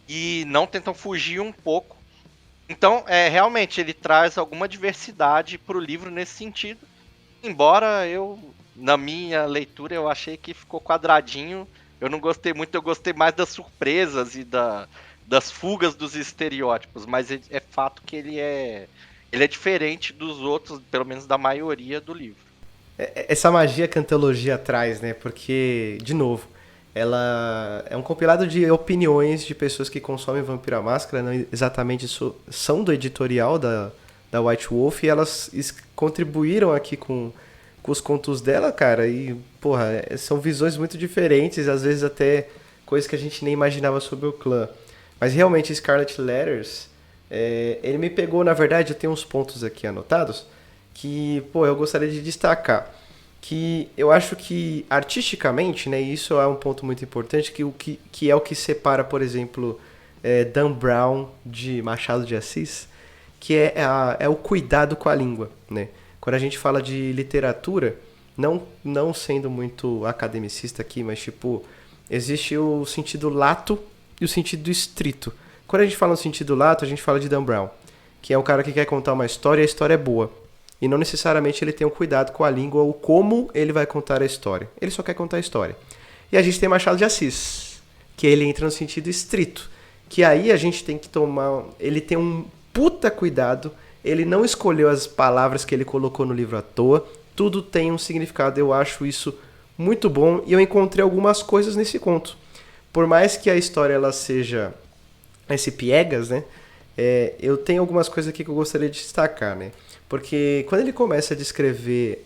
Speaker 3: e não tentam fugir um pouco. Então, realmente ele traz alguma diversidade pro livro nesse sentido. Embora na minha leitura, eu achei que ficou quadradinho. Eu não gostei muito, eu gostei mais das surpresas e das fugas dos estereótipos. Mas é fato que ele é diferente dos outros, pelo menos da maioria do livro.
Speaker 1: Essa magia que a antologia traz, né? Porque, de novo, ela é um compilado de opiniões de pessoas que consomem Vampiro à Máscara, não exatamente são do editorial da White Wolf, e elas contribuíram aqui com os contos dela, cara, e, porra, são visões muito diferentes, às vezes até coisas que a gente nem imaginava sobre o clã. Mas realmente, Scarlet Letters Ele me pegou, na verdade, eu tenho uns pontos aqui anotados que, pô, eu gostaria de destacar. Que eu acho que artisticamente, né, isso é um ponto muito importante, que é o que separa, por exemplo, Dan Brown de Machado de Assis, que é o cuidado com a língua, né? Quando a gente fala de literatura, não sendo muito academicista aqui, mas tipo, existe o sentido lato e o sentido estrito. Quando a gente fala no sentido lato, a gente fala de Dan Brown, que é um cara que quer contar uma história e a história é boa. E não necessariamente ele tem um cuidado com a língua ou como ele vai contar a história. Ele só quer contar a história. E a gente tem Machado de Assis, que ele entra no sentido estrito. Que aí a gente tem que tomar... Ele tem um puta cuidado. Ele não escolheu as palavras que ele colocou no livro à toa. Tudo tem um significado. Eu acho isso muito bom. E eu encontrei algumas coisas nesse conto. Por mais que a história ela seja esse piegas, né? Eu tenho algumas coisas aqui que eu gostaria de destacar, né? Porque quando ele começa a descrever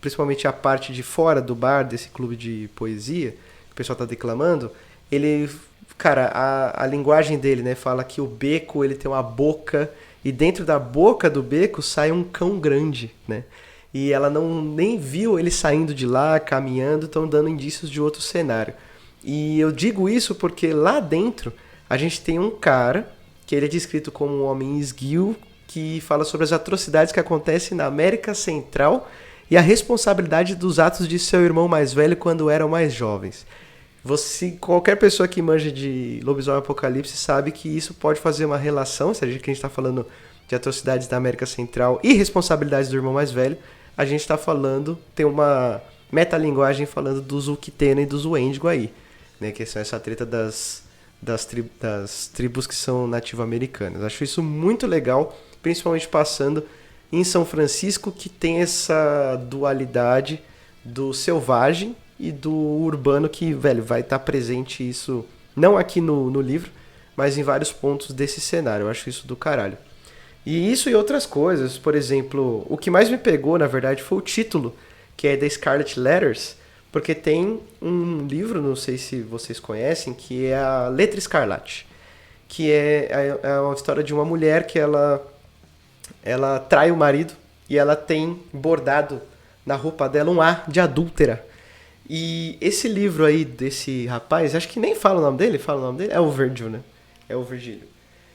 Speaker 1: principalmente a parte de fora do bar, desse clube de poesia, que o pessoal está declamando, ele, cara, a linguagem dele, né, fala que o beco ele tem uma boca e dentro da boca do beco sai um cão grande, né? E ela nem viu ele saindo de lá, caminhando, estão dando indícios de outro cenário. E eu digo isso porque lá dentro a gente tem um cara que ele é descrito como um homem esguio, que fala sobre as atrocidades que acontecem na América Central e a responsabilidade dos atos de seu irmão mais velho quando eram mais jovens. Qualquer pessoa que manja de Lobisomem Apocalipse sabe que isso pode fazer uma relação, se a gente está falando de atrocidades da América Central e responsabilidades do irmão mais velho, a gente está falando, tem uma metalinguagem falando dos Uktena e dos Wendigo aí, né, que são essa treta das tribos que são nativo-americanas. Acho isso muito legal, principalmente passando em São Francisco, que tem essa dualidade do selvagem e do urbano que, velho, vai estar presente isso, não aqui no livro, mas em vários pontos desse cenário. Eu acho isso do caralho. E isso e outras coisas, por exemplo, o que mais me pegou, na verdade, foi o título, que é The Scarlet Letters, porque tem um livro, não sei se vocês conhecem, que é a Letra Escarlate, que é uma história de uma mulher que ela trai o marido e ela tem bordado na roupa dela um A de adúltera. E esse livro aí desse rapaz, acho que nem fala o nome dele, é o Virgil, né? É o Virgílio.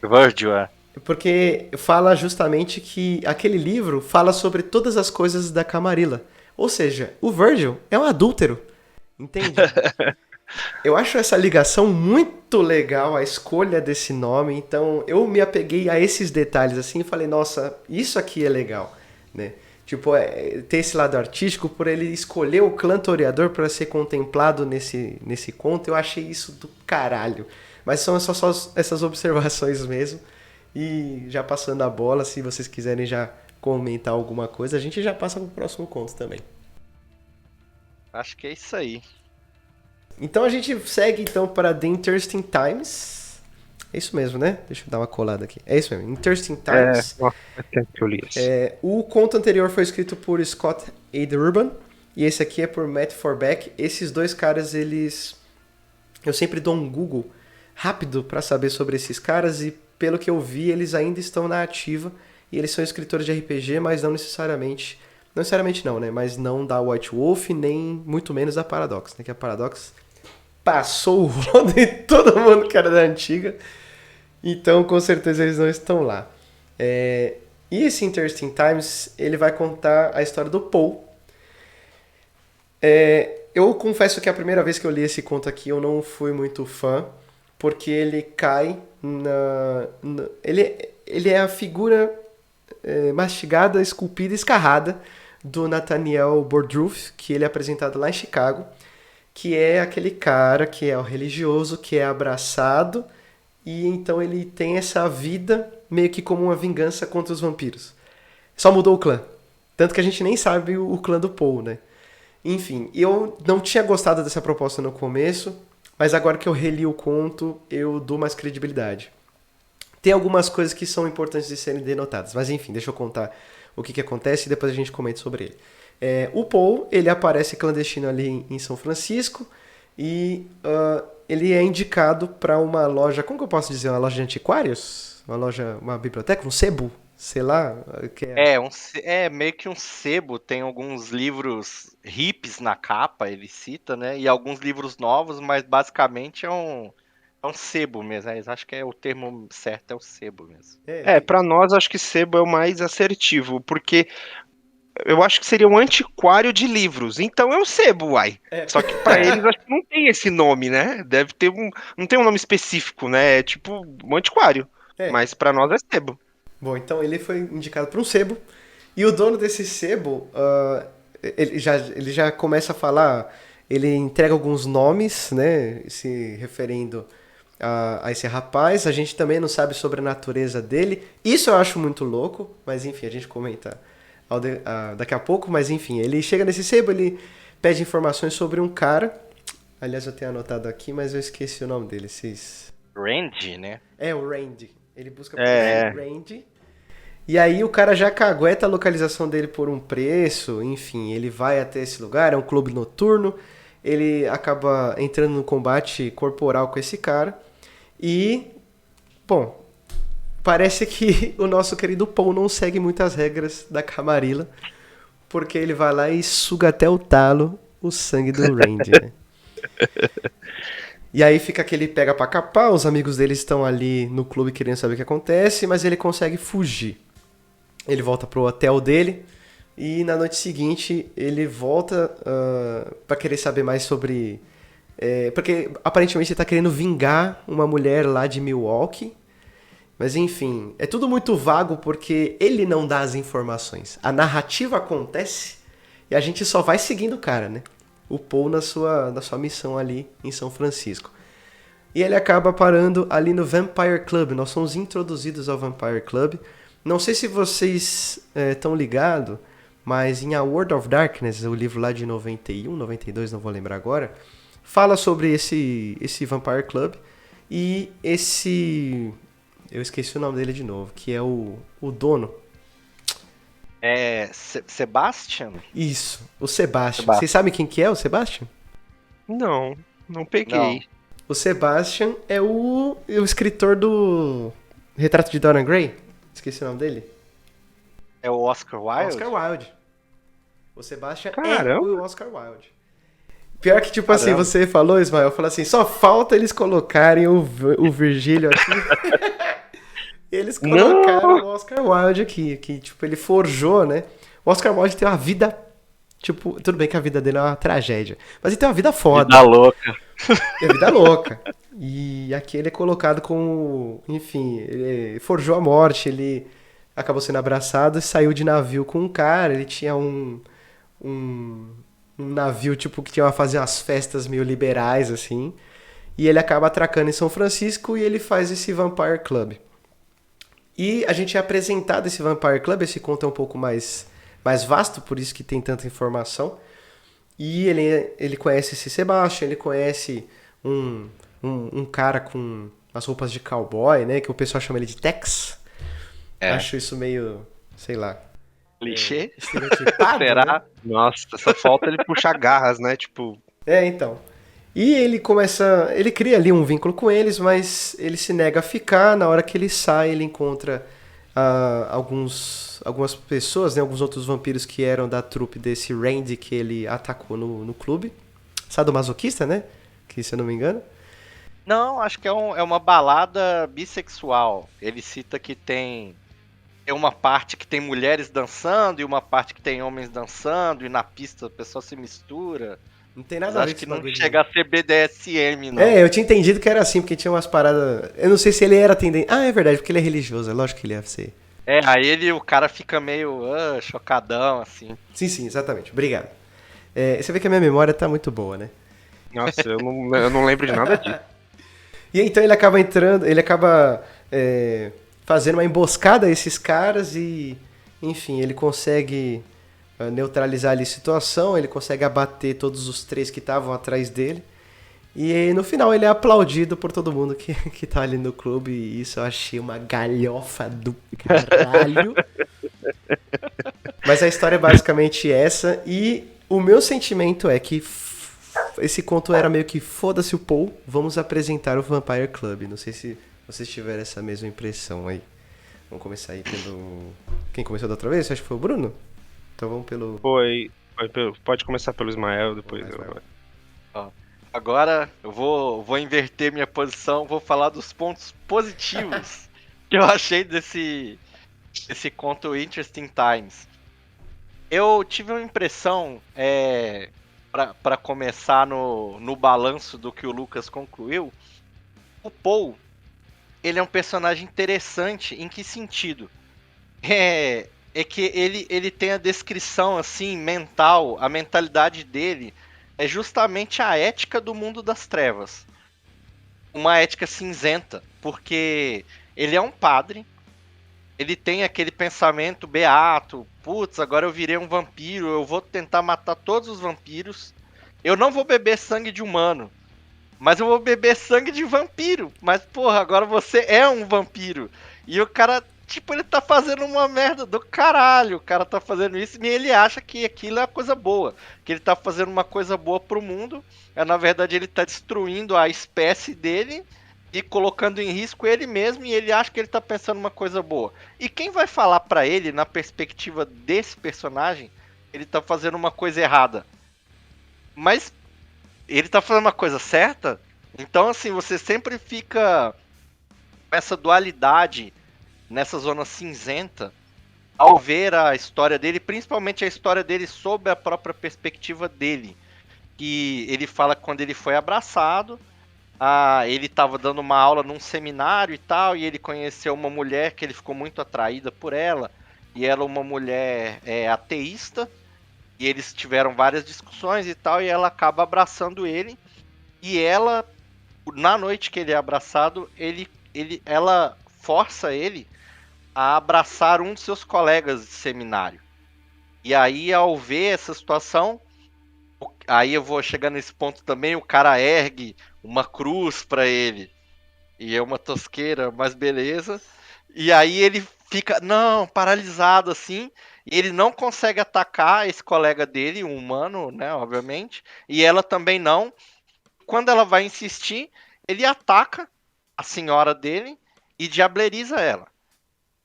Speaker 3: Virgil, é.
Speaker 1: Porque fala justamente que aquele livro fala sobre todas as coisas da Camarilla. Ou seja, o Virgil é um adúltero. Entende? Eu acho essa ligação muito legal, a escolha desse nome. Então, eu me apeguei a esses detalhes assim e falei, nossa, isso aqui é legal, né? Tipo, ter esse lado artístico, por ele escolher o clã toreador para ser contemplado nesse conto, eu achei isso do caralho. Mas são só essas observações mesmo. E já passando a bola, se vocês quiserem já comentar alguma coisa, a gente já passa pro próximo conto também.
Speaker 3: Acho que é isso aí.
Speaker 1: Então a gente segue então para The Interesting Times. É isso mesmo, né? Deixa eu dar uma colada aqui. É isso mesmo, Interesting Times.
Speaker 2: Que eu li isso.
Speaker 1: O conto anterior foi escrito por Scott A. Urban e esse aqui é por Matt Forbeck. Esses dois caras, eu sempre dou um Google rápido para saber sobre esses caras e pelo que eu vi, eles ainda estão na ativa e eles são escritores de RPG, mas não necessariamente não, né? Mas não da White Wolf, nem muito menos da Paradox, né? Que a Paradox passou o rodo em todo mundo que era da antiga, então com certeza eles não estão lá. E esse Interesting Times, ele vai contar a história do Paul. Eu confesso que a primeira vez que eu li esse conto aqui, eu não fui muito fã, porque ele cai ele é a figura mastigada, esculpida, escarrada do Nathaniel Bordroof, que ele é apresentado lá em Chicago, que é aquele cara que é o religioso, que é abraçado, e então ele tem essa vida meio que como uma vingança contra os vampiros. Só mudou o clã. Tanto que a gente nem sabe o clã do Paul, né? Enfim, eu não tinha gostado dessa proposta no começo, mas agora que eu reli o conto, eu dou mais credibilidade. Tem algumas coisas que são importantes de serem denotadas, mas enfim, deixa eu contar o que acontece e depois a gente comenta sobre ele. O Paul, ele aparece clandestino ali em São Francisco e ele é indicado para uma loja, como que eu posso dizer, uma loja de antiquários? uma loja, uma biblioteca, um sebo, sei lá, que é...
Speaker 3: É meio que um sebo, tem alguns livros hips na capa, ele cita, né? E alguns livros novos, mas basicamente é um sebo mesmo. Acho que o termo certo é o sebo mesmo.
Speaker 2: Pra nós acho que sebo é o mais assertivo, porque eu acho que seria um antiquário de livros. Então é o sebo, uai. Só que pra eles acho que não tem esse nome, né? Deve ter não tem um nome específico, né? É tipo um antiquário.
Speaker 1: É.
Speaker 2: Mas pra nós é sebo.
Speaker 1: Bom, então ele foi indicado para um sebo, e o dono desse sebo, ele já começa a falar, ele entrega alguns nomes, né, se referindo a esse rapaz. A gente também não sabe sobre a natureza dele, isso eu acho muito louco, mas enfim, a gente comenta daqui a pouco. Mas enfim, ele chega nesse sebo, ele pede informações sobre um cara, aliás eu tenho anotado aqui, mas eu esqueci o nome dele,
Speaker 3: Randy, né?
Speaker 1: É, o Randy. Ele busca por Randy. E aí o cara já cagueta a localização dele por um preço, enfim, ele vai até esse lugar, é um clube noturno, ele acaba entrando no combate corporal com esse cara, e, bom, parece que o nosso querido Paul não segue muitas regras da Camarilla, porque ele vai lá e suga até o talo o sangue do Randy, né? E aí fica aquele pega pra capar, os amigos dele estão ali no clube querendo saber o que acontece, mas ele consegue fugir. Ele volta pro hotel dele e na noite seguinte ele volta pra querer saber mais sobre... porque aparentemente ele tá querendo vingar uma mulher lá de Milwaukee. Mas enfim, é tudo muito vago porque ele não dá as informações. A narrativa acontece e a gente só vai seguindo o cara, né? O Paul na sua missão ali em São Francisco. E ele acaba parando ali no Vampire Club. Nós somos introduzidos ao Vampire Club. Não sei se vocês estão ligados, mas em A World of Darkness, o livro lá de 91, 92, não vou lembrar agora, fala sobre esse Vampire Club e esse... Eu esqueci o nome dele de novo, que é o dono.
Speaker 3: Sebastian?
Speaker 1: Isso, o Sebastian. Vocês sabem quem que é o Sebastian?
Speaker 2: Não peguei.
Speaker 3: Não.
Speaker 1: O Sebastian é o escritor do Retrato de Dorian Gray. Esqueci o nome dele.
Speaker 3: É o Oscar Wilde?
Speaker 1: Oscar Wilde. O Sebastian é
Speaker 2: Caramba.
Speaker 1: o Oscar Wilde. Pior que, tipo assim, você falou, Ismael, falou assim, só falta eles colocarem o Virgílio aqui. Eles colocaram o Oscar Wilde aqui, que, tipo, ele forjou, né? O Oscar Wilde tem uma vida, tipo, tudo bem que a vida dele é uma tragédia, mas ele tem uma vida foda.
Speaker 3: Vida louca.
Speaker 1: É vida louca. E aqui ele é colocado como, enfim, ele forjou a morte, ele acabou sendo abraçado e saiu de navio com um cara, ele tinha um navio, tipo, que tinha a fazer umas festas meio liberais, assim, e ele acaba atracando em São Francisco e ele faz esse Vampire Club. E a gente é apresentado esse Vampire Club, esse conto é um pouco mais vasto, por isso que tem tanta informação. E ele conhece esse Sebastian, ele conhece um cara com as roupas de cowboy, né? Que o pessoal chama ele de Tex. Acho isso meio, sei lá...
Speaker 3: Clichê?
Speaker 1: Estereotipado,
Speaker 3: Será?
Speaker 1: né?
Speaker 2: Nossa, só falta ele puxar garras, né? Tipo,
Speaker 1: Então. E ele cria ali um vínculo com eles, mas ele se nega a ficar. Na hora que ele sai, ele encontra algumas pessoas, né, alguns outros vampiros que eram da trupe desse Randy que ele atacou no clube. Sadomasoquista, né? Que, se eu não me engano.
Speaker 3: Não, acho que é uma balada bissexual. Ele cita que tem uma parte que tem mulheres dançando e uma parte que tem homens dançando, e na pista o pessoal se mistura.
Speaker 1: Não tem nada a ver
Speaker 3: Acho
Speaker 1: com
Speaker 3: que
Speaker 1: esse
Speaker 3: não
Speaker 1: bagulho.
Speaker 3: chega a ser BDSM, não.
Speaker 1: Eu tinha entendido que era assim, porque tinha umas paradas... Eu não sei se ele era atendente... Ah, é verdade, porque ele é religioso, é lógico que ele ia ser.
Speaker 3: Aí o cara fica meio chocadão, assim.
Speaker 1: Sim, exatamente. Obrigado. Você vê que a minha memória tá muito boa, né?
Speaker 2: nossa, eu não lembro de nada disso.
Speaker 1: E então ele acaba fazendo uma emboscada a esses caras e, enfim, ele consegue neutralizar ali a situação, ele consegue abater todos os 3 que estavam atrás dele. E no final ele é aplaudido por todo mundo que tá ali no clube, e isso eu achei uma galhofa do caralho. Mas a história é basicamente essa, e o meu sentimento é que esse conto era meio que foda-se o Paul, vamos apresentar o Vampire Club. Não sei se vocês tiveram essa mesma impressão aí. Vamos começar aí pelo... Quem começou da outra vez? Acho que foi o Bruno? Então vamos pelo...
Speaker 2: Pode começar pelo Ismael, depois
Speaker 1: Vamos lá,
Speaker 2: eu...
Speaker 1: Ismael.
Speaker 3: Agora eu vou inverter minha posição, vou falar dos pontos positivos que eu achei desse conto Interesting Times. Eu tive uma impressão, para começar no balanço do que o Lucas concluiu, o Paul, ele é um personagem interessante em que sentido? É que ele tem a descrição assim mental, a mentalidade dele é justamente a ética do mundo das trevas. Uma ética cinzenta, porque ele é um padre, ele tem aquele pensamento beato, putz, agora eu virei um vampiro, eu vou tentar matar todos os vampiros. Eu não vou beber sangue de humano, mas eu vou beber sangue de vampiro. Mas, porra, agora você é um vampiro. E o cara, tipo, ele tá fazendo uma merda do caralho. O cara tá fazendo isso e ele acha que aquilo é uma coisa boa. Que ele tá fazendo uma coisa boa pro mundo. Na verdade, ele tá destruindo a espécie dele e colocando em risco ele mesmo. E ele acha que ele tá pensando uma coisa boa. E quem vai falar pra ele, na perspectiva desse personagem, ele tá fazendo uma coisa errada? Mas ele tá fazendo uma coisa certa, então assim, você sempre fica com essa dualidade nessa zona cinzenta ao ver a história dele, principalmente a história dele sob a própria perspectiva dele. Que ele fala que quando ele foi abraçado, ele estava dando uma aula num seminário e tal, e ele conheceu uma mulher que ele ficou muito atraída por ela, e ela é uma mulher ateísta, e eles tiveram várias discussões e tal, e ela acaba abraçando ele. E ela, na noite que ele é abraçado, ela força ele a abraçar um de seus colegas de seminário. E aí, ao ver essa situação, aí eu vou chegar nesse ponto também, o cara ergue uma cruz para ele. E é uma tosqueira, mas beleza. E aí ele fica, não, paralisado assim, e ele não consegue atacar esse colega dele, um humano, né, obviamente, e ela também não. Quando ela vai insistir, ele ataca a senhora dele e diableriza ela.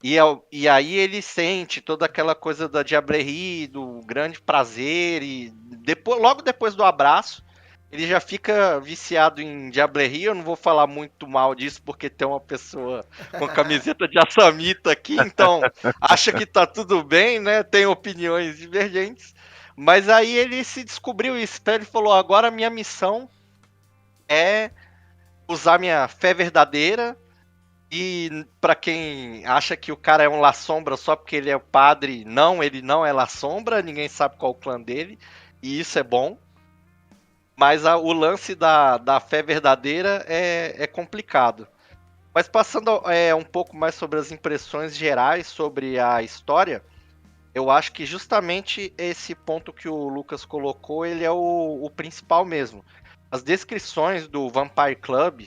Speaker 3: E aí ele sente toda aquela coisa da diablerie, do grande prazer, e logo depois do abraço, ele já fica viciado em diablerie. Eu não vou falar muito mal disso, porque tem uma pessoa com camiseta de assamita aqui, então acha que tá tudo bem, né? Tem opiniões divergentes. Mas aí ele se descobriu isso, então ele falou, agora a minha missão é usar minha fé verdadeira. E pra quem acha que o cara é um La Sombra só porque ele é o padre, não, ele não é La Sombra, ninguém sabe qual é o clã dele, e isso é bom. Mas o lance da fé verdadeira é complicado. Mas passando um pouco mais sobre as impressões gerais sobre a história, eu acho que justamente esse ponto que o Lucas colocou, ele é o principal mesmo. As descrições do Vampire Club,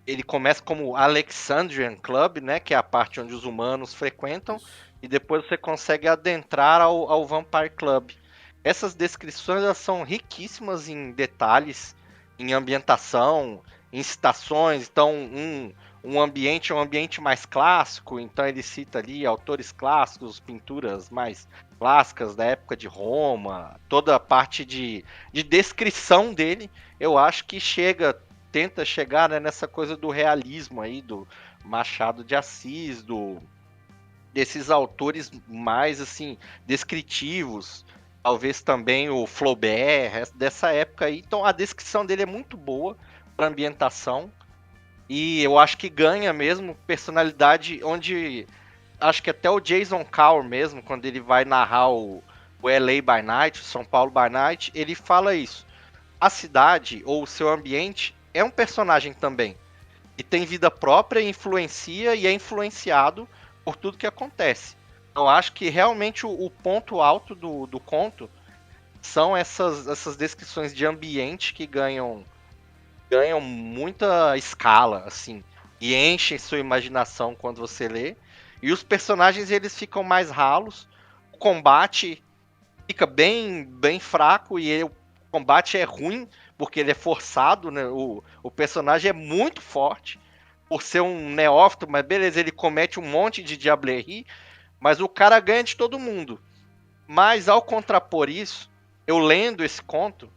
Speaker 3: ele começa como Alexandrian Club, né, que é a parte onde os humanos frequentam, e depois você consegue adentrar ao Vampire Club. Essas descrições elas são riquíssimas em detalhes, em ambientação, em citações. Então, um ambiente é um ambiente mais clássico, então ele cita ali autores clássicos, pinturas mais clássicas da época de Roma, toda a parte de descrição dele, eu acho que tenta chegar, né, nessa coisa do realismo aí, do Machado de Assis, desses autores mais, assim, descritivos, talvez também o Flaubert, dessa época aí. Então a descrição dele é muito boa para ambientação, e eu acho que ganha mesmo personalidade, onde acho que até o Jason Carr mesmo, quando ele vai narrar o LA by Night, o São Paulo by Night, ele fala isso. A cidade ou o seu ambiente é um personagem também. E tem vida própria, influencia e é influenciado por tudo que acontece. Então acho que realmente o ponto alto do conto são essas descrições de ambiente que ganham muita escala, assim, e enchem sua imaginação quando você lê. E os personagens eles ficam mais ralos, o combate fica bem fraco e o combate é ruim porque ele é forçado, né? O personagem é muito forte, por ser um neófito, mas beleza, ele comete um monte de diablerie, mas o cara ganha de todo mundo. Mas ao contrapor isso, eu lendo esse conto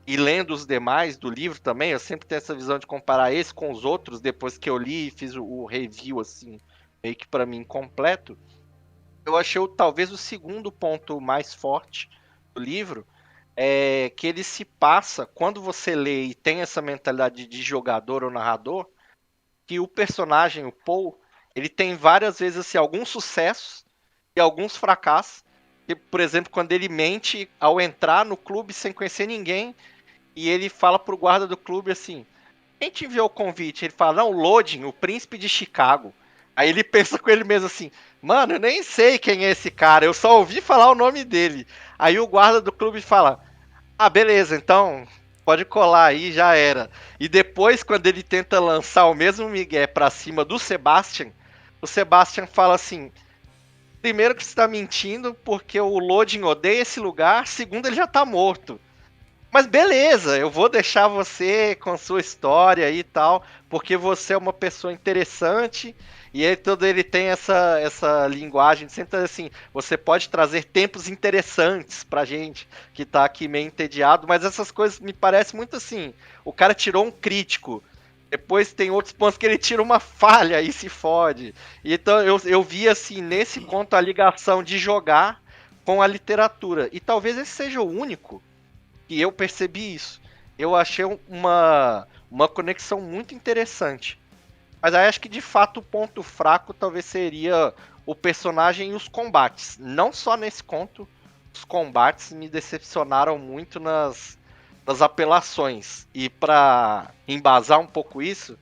Speaker 3: e lendo os demais do livro também, eu sempre tenho essa visão de comparar esse com os outros, depois que eu li e fiz o review, assim, meio que pra mim completo, eu achei talvez o segundo ponto mais forte do livro, é que ele se passa, quando você lê e tem essa mentalidade de jogador ou narrador, que o personagem, o Paul, ele tem várias vezes assim, alguns sucessos e alguns fracassos. E, por exemplo, quando ele mente ao entrar no clube sem conhecer ninguém e ele fala pro guarda do clube assim: quem te enviou o convite? Ele fala: não, Loading, o príncipe de Chicago. Aí ele pensa com ele mesmo assim: mano, eu nem sei quem é esse cara, eu só ouvi falar o nome dele. Aí o guarda do clube fala: ah, beleza, então pode colar aí, já era. E depois, quando ele tenta lançar o mesmo migué pra cima do Sebastian, o Sebastian fala assim: primeiro que você tá mentindo, porque o Loading odeia esse lugar, segundo, ele já tá morto. Mas beleza, eu vou deixar você com a sua história aí e tal, porque você é uma pessoa interessante e ele, todo ele tem essa linguagem, sempre assim, você pode trazer tempos interessantes pra gente que tá aqui meio entediado, mas essas coisas me parecem muito assim, o cara tirou um crítico, depois tem outros pontos que ele tira uma falha e se fode. E então eu vi assim, nesse conto a ligação de jogar com a literatura, e talvez esse seja o único e eu percebi isso. Eu achei uma conexão muito interessante. Mas aí acho que de fato o ponto fraco talvez seria o personagem e os combates. Não só nesse conto, os combates me decepcionaram muito nas apelações. E pra embasar um pouco isso,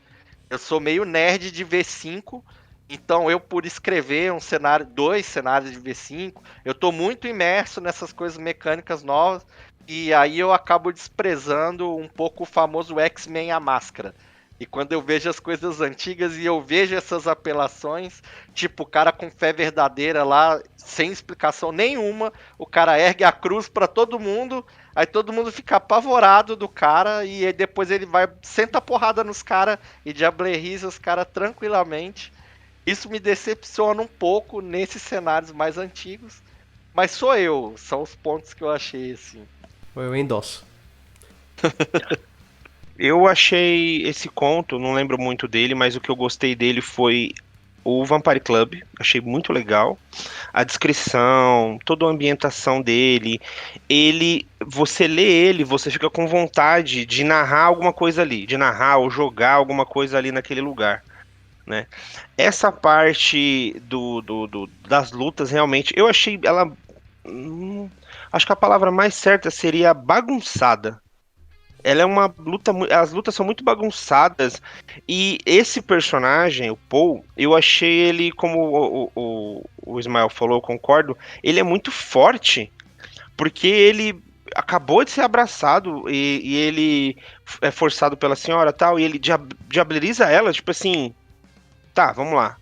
Speaker 3: eu sou meio nerd de V5, então eu por escrever um cenário, dois cenários de V5, eu tô muito imerso nessas coisas mecânicas novas e aí eu acabo desprezando um pouco o famoso X-Men a máscara. E quando eu vejo as coisas antigas e eu vejo essas apelações, tipo o cara com fé verdadeira lá, sem explicação nenhuma, o cara ergue a cruz pra todo mundo, aí todo mundo fica apavorado do cara e aí depois ele vai, senta a porrada nos caras e diableriza os caras tranquilamente. Isso me decepciona um pouco nesses cenários mais antigos, mas sou eu, são os pontos que eu achei assim.
Speaker 1: Eu endosso.
Speaker 2: Eu achei esse conto, não lembro muito dele, mas o que eu gostei dele foi o Vampire Club. Achei muito legal. A descrição, toda a ambientação dele. Você lê ele, você fica com vontade de narrar alguma coisa ali, de narrar ou jogar alguma coisa ali naquele lugar, né? Essa parte das lutas, realmente, eu achei ela. Acho que a palavra mais certa seria bagunçada. Ela é uma luta, as lutas são muito bagunçadas e esse personagem, o Paul, eu achei ele, como o Ismael falou, eu concordo, ele é muito forte, porque ele acabou de ser abraçado e ele é forçado pela senhora tal, e ele diableriza ela, tipo assim, tá, vamos lá,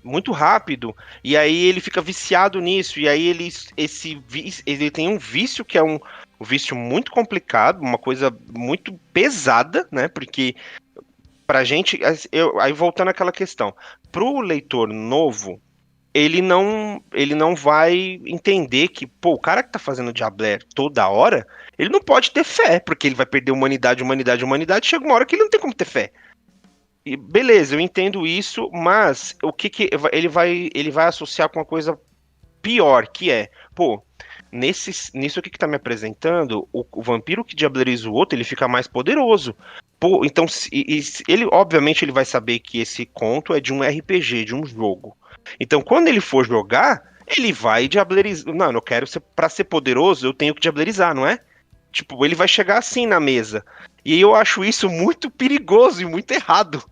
Speaker 2: muito rápido, e aí ele fica viciado nisso, e aí ele tem um vício que é um vício muito complicado, uma coisa muito pesada, né? Porque pra gente, aí voltando àquela questão, pro leitor novo, ele não vai entender que, pô, o cara que tá fazendo Diabler toda hora, ele não pode ter fé, porque ele vai perder humanidade, humanidade, humanidade, chega uma hora que ele não tem como ter fé. E beleza, eu entendo isso, mas o que ele vai associar com uma coisa pior, que é, pô, nisso aqui que tá me apresentando, o vampiro que diableriza o outro, ele fica mais poderoso. Pô, então, ele, obviamente, ele vai saber que esse conto é de um RPG, de um jogo. Então, quando ele for jogar, ele vai diablerizar. Não, eu quero ser, pra ser poderoso, eu tenho que diablerizar, não é? Tipo, ele vai chegar assim na mesa. E eu acho isso muito perigoso e muito errado.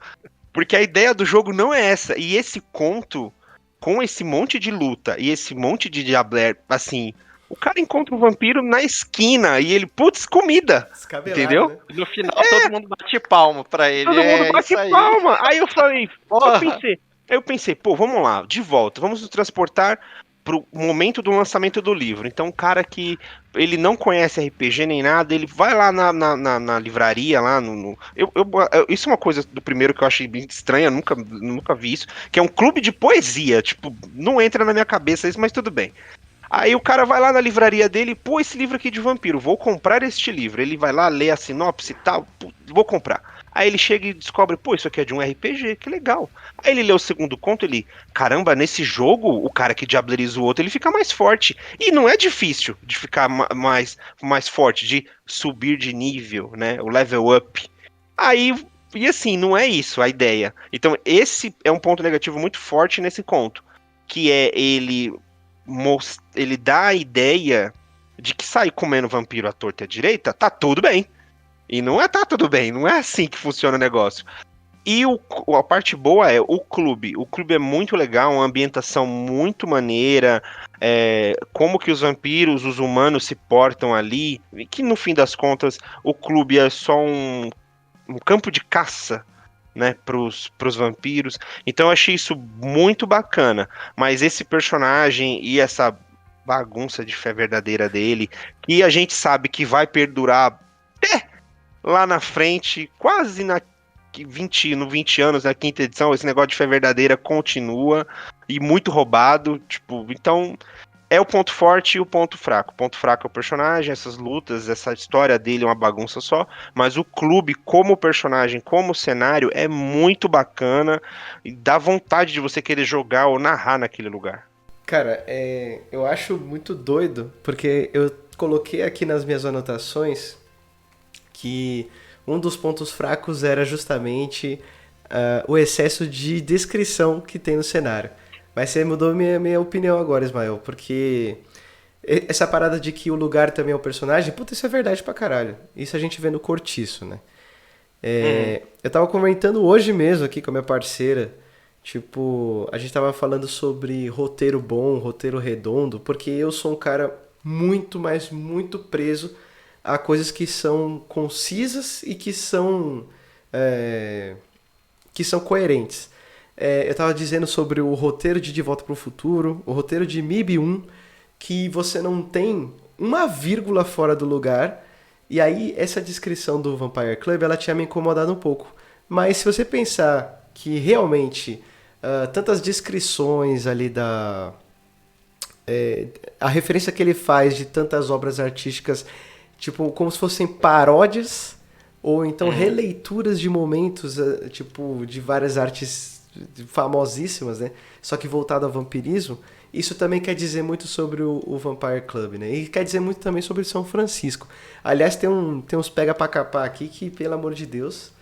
Speaker 2: Porque a ideia do jogo não é essa. E esse conto, com esse monte de luta e esse monte de diabler, assim, o cara encontra um vampiro na esquina e ele, putz, comida.
Speaker 1: Descabelado,
Speaker 2: Entendeu?
Speaker 1: né?
Speaker 3: No final todo mundo bate palma pra ele,
Speaker 2: Todo mundo
Speaker 3: é
Speaker 2: bate
Speaker 3: isso aí.
Speaker 2: palma. Aí eu falei, eu
Speaker 3: Porra.
Speaker 2: pensei, eu pensei, pô, vamos lá, de volta, vamos nos transportar pro momento do lançamento do livro. Então, um cara que ele não conhece RPG nem nada, ele vai lá na livraria, lá isso é uma coisa do primeiro que eu achei bem estranha, nunca vi isso, que é um clube de poesia, tipo, não entra na minha cabeça isso, mas tudo bem. Aí o cara vai lá na livraria dele, pô, esse livro aqui de vampiro, vou comprar este livro. Ele vai lá, lê a sinopse e tal, pô, vou comprar. Aí ele chega e descobre, pô, isso aqui é de um RPG, que legal. Aí ele lê o segundo conto, ele, caramba, nesse jogo, o cara que diableriza o outro, ele fica mais forte. E não é difícil de ficar mais forte, de subir de nível, né, o level up. Aí, e assim, não é isso a ideia. Então esse é um ponto negativo muito forte nesse conto, que é ele dá a ideia de que sair comendo vampiro à torta e à direita, tá tudo bem. E não é tá tudo bem, não é assim que funciona o negócio. E a parte boa é o clube. O clube é muito legal, uma ambientação muito maneira, como que os vampiros, os humanos se portam ali, e que no fim das contas o clube é só um campo de caça, né, pros vampiros. Então eu achei isso muito bacana. Mas esse personagem e essa bagunça de fé verdadeira dele, que a gente sabe que vai perdurar lá na frente, quase no 20 anos, na quinta edição, esse negócio de fé verdadeira continua e muito roubado, tipo, então é o ponto forte e o ponto fraco. O ponto fraco é o personagem, essas lutas, essa história dele é uma bagunça só, mas o clube como personagem, como cenário, é muito bacana e dá vontade de você querer jogar ou narrar naquele lugar.
Speaker 1: Cara, eu acho muito doido, porque eu coloquei aqui nas minhas anotações que um dos pontos fracos era justamente o excesso de descrição que tem no cenário. Mas você mudou minha opinião agora, Ismael, porque essa parada de que o lugar também é o personagem, puta, isso é verdade pra caralho. Isso a gente vê no Cortiço, né? Eu tava comentando hoje mesmo aqui com a minha parceira, tipo, a gente tava falando sobre roteiro bom, roteiro redondo, porque eu sou um cara muito, mas muito preso a coisas que são concisas e que são coerentes. Eu estava dizendo sobre o roteiro de Volta para o Futuro, o roteiro de MIB 1, que você não tem uma vírgula fora do lugar, e aí essa descrição do Vampire Club ela tinha me incomodado um pouco. Mas se você pensar que realmente tantas descrições ali a referência que ele faz de tantas obras artísticas, tipo, como se fossem paródias ou então releituras de momentos, tipo, de várias artes famosíssimas, né? Só que voltado ao vampirismo. Isso também quer dizer muito sobre o Vampire Club, né? E quer dizer muito também sobre São Francisco. Aliás, tem uns pega pra capar aqui que, pelo amor de Deus,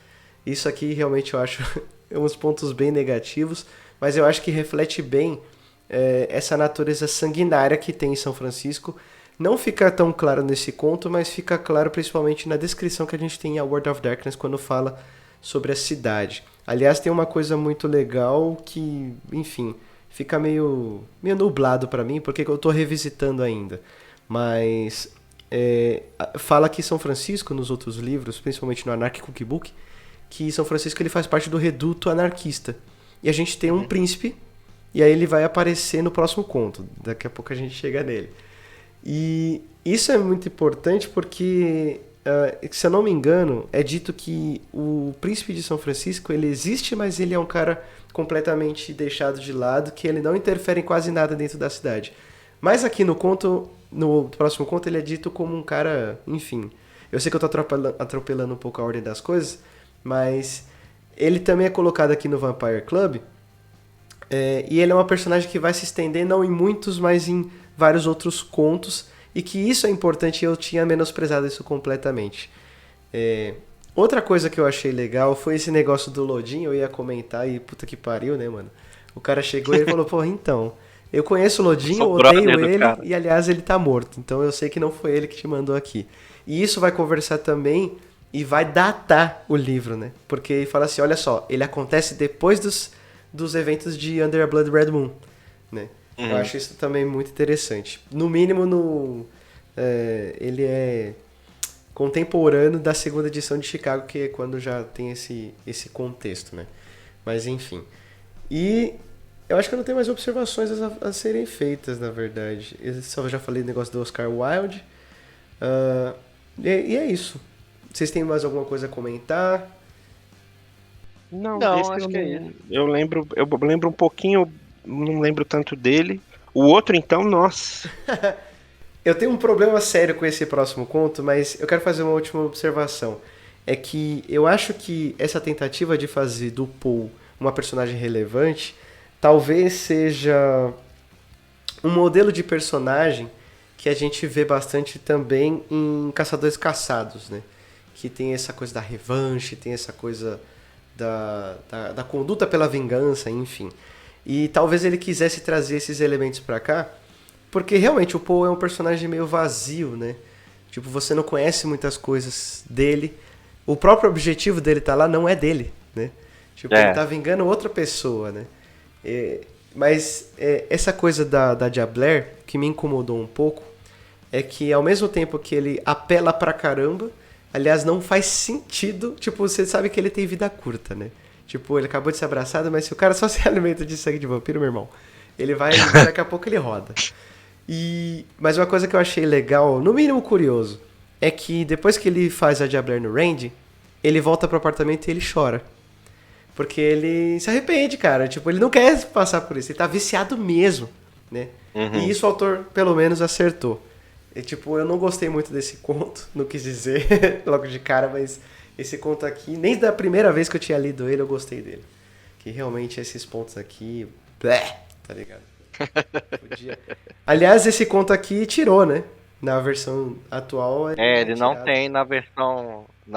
Speaker 1: isso aqui realmente eu acho uns pontos bem negativos, mas eu acho que reflete bem essa natureza sanguinária que tem em São Francisco. Não fica tão claro nesse conto, mas fica claro principalmente na descrição que a gente tem em A World of Darkness quando fala sobre a cidade. Aliás, tem uma coisa muito legal que, enfim, fica meio nublado pra mim, porque eu tô revisitando ainda. Mas fala que São Francisco, nos outros livros, principalmente no Anarchy Cookbook, que São Francisco ele faz parte do reduto anarquista. E a gente tem um príncipe, e aí ele vai aparecer no próximo conto. Daqui a pouco a gente chega nele. E isso é muito importante porque, se eu não me engano, é dito que o príncipe de São Francisco ele existe, mas ele é um cara completamente deixado de lado, que ele não interfere em quase nada dentro da cidade. Mas aqui no conto, no próximo conto, ele é dito como um cara, enfim. Eu sei que eu tô atropelando um pouco a ordem das coisas, mas ele também é colocado aqui no Vampire Club. E ele é uma personagem que vai se estender não em muitos, mas em vários outros contos, e que isso é importante e eu tinha menosprezado isso completamente. Outra coisa que eu achei legal foi esse negócio do Lodin, eu ia comentar e puta que pariu, né, mano? O cara chegou e ele falou, pô, então, eu conheço o Lodin, eu odeio ele, e aliás ele tá morto, então eu sei que não foi ele que te mandou aqui. E isso vai conversar também e vai datar o livro, né? Porque ele fala assim, olha só, ele acontece depois dos eventos de Under a Blood Red Moon, né? Eu acho isso também muito interessante. No mínimo, ele é contemporâneo da segunda edição de Chicago, que é quando já tem esse contexto, né? Mas enfim. E Eu acho que eu não tenho mais observações a serem feitas, na verdade. Eu só já falei do negócio do Oscar Wilde. E é isso. Vocês têm mais alguma coisa a comentar?
Speaker 2: Não,
Speaker 3: Não,
Speaker 2: esse
Speaker 3: acho
Speaker 2: eu
Speaker 3: que é
Speaker 2: não.
Speaker 3: isso.
Speaker 2: Eu lembro um pouquinho, não lembro tanto dele. O outro, então, nossa.
Speaker 1: Eu tenho um problema sério com esse próximo conto, mas eu quero fazer uma última observação. É que eu acho que essa tentativa de fazer do Paul uma personagem relevante talvez seja um modelo de personagem que a gente vê bastante também em Caçadores Caçados, né? Que tem essa coisa da revanche, tem essa coisa da conduta pela vingança, enfim. E talvez ele quisesse trazer esses elementos pra cá, porque realmente o Paul é um personagem meio vazio, né? Tipo, você não conhece muitas coisas dele. O próprio objetivo dele tá lá não é dele, né? Tipo, ele tá vingando outra pessoa, né? Mas essa coisa da Diabler, que me incomodou um pouco, é que ao mesmo tempo que ele apela pra caramba, aliás, não faz sentido, tipo, você sabe que ele tem vida curta, né? Tipo, ele acabou de ser abraçado, mas se o cara só se alimenta de sangue de vampiro, meu irmão, ele vai, daqui a pouco ele roda. Mas uma coisa que eu achei legal, no mínimo curioso, é que depois que ele faz a Diabler no Randy, ele volta pro apartamento e ele chora. Porque ele se arrepende, cara. Tipo, ele não quer passar por isso. Ele tá viciado mesmo, né? E isso o autor, pelo menos, acertou. E, tipo, eu não gostei muito desse conto, não quis dizer logo de cara, mas esse conto aqui, nem da primeira vez que eu tinha lido ele, eu gostei dele. Que realmente esses pontos aqui, blé, tá ligado? Podia. Aliás, esse conto aqui tirou, né? Na versão atual
Speaker 3: Ele não
Speaker 1: tirado.
Speaker 3: tem na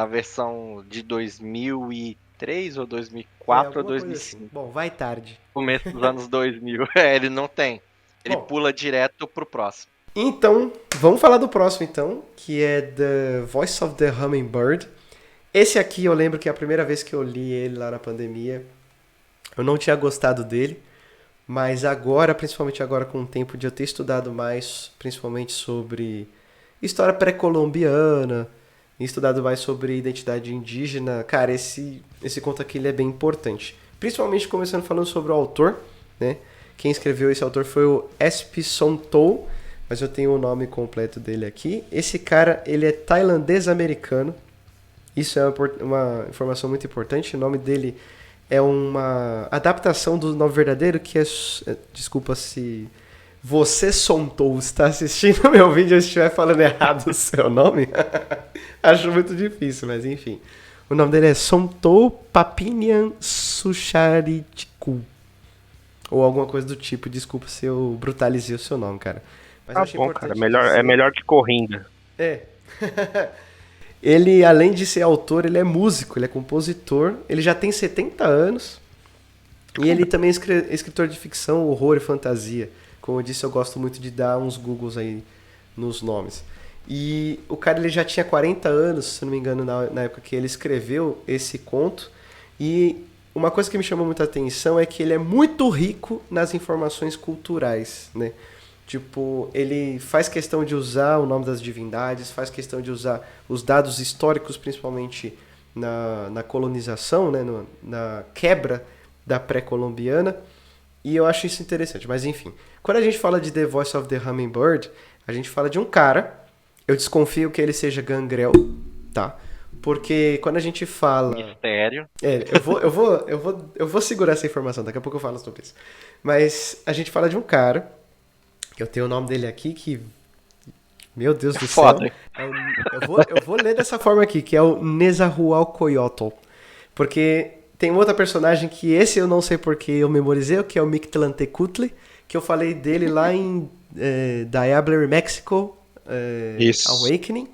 Speaker 3: versão de 2003 ou 2004 ou
Speaker 1: Alguma coisa assim.
Speaker 3: 2005.
Speaker 1: Bom, vai tarde.
Speaker 3: Começo dos anos 2000. Ele não tem. Ele
Speaker 1: Bom,
Speaker 3: pula direto pro próximo.
Speaker 1: então, vamos falar do próximo então, que é The Voice of the Hummingbird. Esse aqui eu lembro que a primeira vez que eu li ele lá na pandemia, eu não tinha gostado dele, mas agora, principalmente agora com o tempo de eu ter estudado mais, principalmente sobre história pré-colombiana, estudado mais sobre identidade indígena, cara, esse conto aqui ele é bem importante. Principalmente começando falando sobre o autor, né? Quem escreveu esse autor foi o S.P. Somtow, mas eu tenho o nome completo dele aqui. Esse cara, ele é tailandês-americano. Isso é uma informação muito importante. O nome dele é uma adaptação do nome verdadeiro, que é... Desculpa se você, Somtow, está assistindo meu vídeo e estiver falando errado o seu nome. Acho muito difícil, mas enfim. O nome dele é Somtow Papinian Sucharitiku. Ou alguma coisa do tipo. Desculpa se eu brutalizei o seu nome, cara. Mas eu achei
Speaker 2: Bom, cara,
Speaker 1: importante dizer.
Speaker 2: é melhor que Corrinda.
Speaker 1: É. Ele, além de ser autor, ele é músico, ele é compositor. Ele já tem 70 anos. E ele também é escritor de ficção, horror e fantasia. Como eu disse, eu gosto muito de dar uns Googles aí nos nomes. E o cara ele já tinha 40 anos, se não me engano, na época que ele escreveu esse conto. E uma coisa que me chamou muita atenção é que ele é muito rico nas informações culturais, né? Tipo, ele faz questão de usar o nome das divindades, faz questão de usar os dados históricos, principalmente na colonização, né? Na quebra da pré-colombiana. E eu acho isso interessante. Mas enfim, quando a gente fala de The Voice of the Hummingbird, a gente fala de um cara. Eu desconfio que ele seja Gangrel, tá? Porque quando a gente fala...
Speaker 3: Mistério.
Speaker 1: Eu vou segurar essa informação, daqui a pouco eu falo sobre isso. Mas a gente fala de um cara, que eu tenho o nome dele aqui, que... Meu Deus do céu.
Speaker 3: Foda.
Speaker 1: Eu vou ler dessa forma aqui, que é o Nezahualcoyotl. Porque tem outra personagem que esse eu não sei porque eu memorizei, que é o Mictlantecutli, que eu falei dele lá em Diabler Mexico Awakening.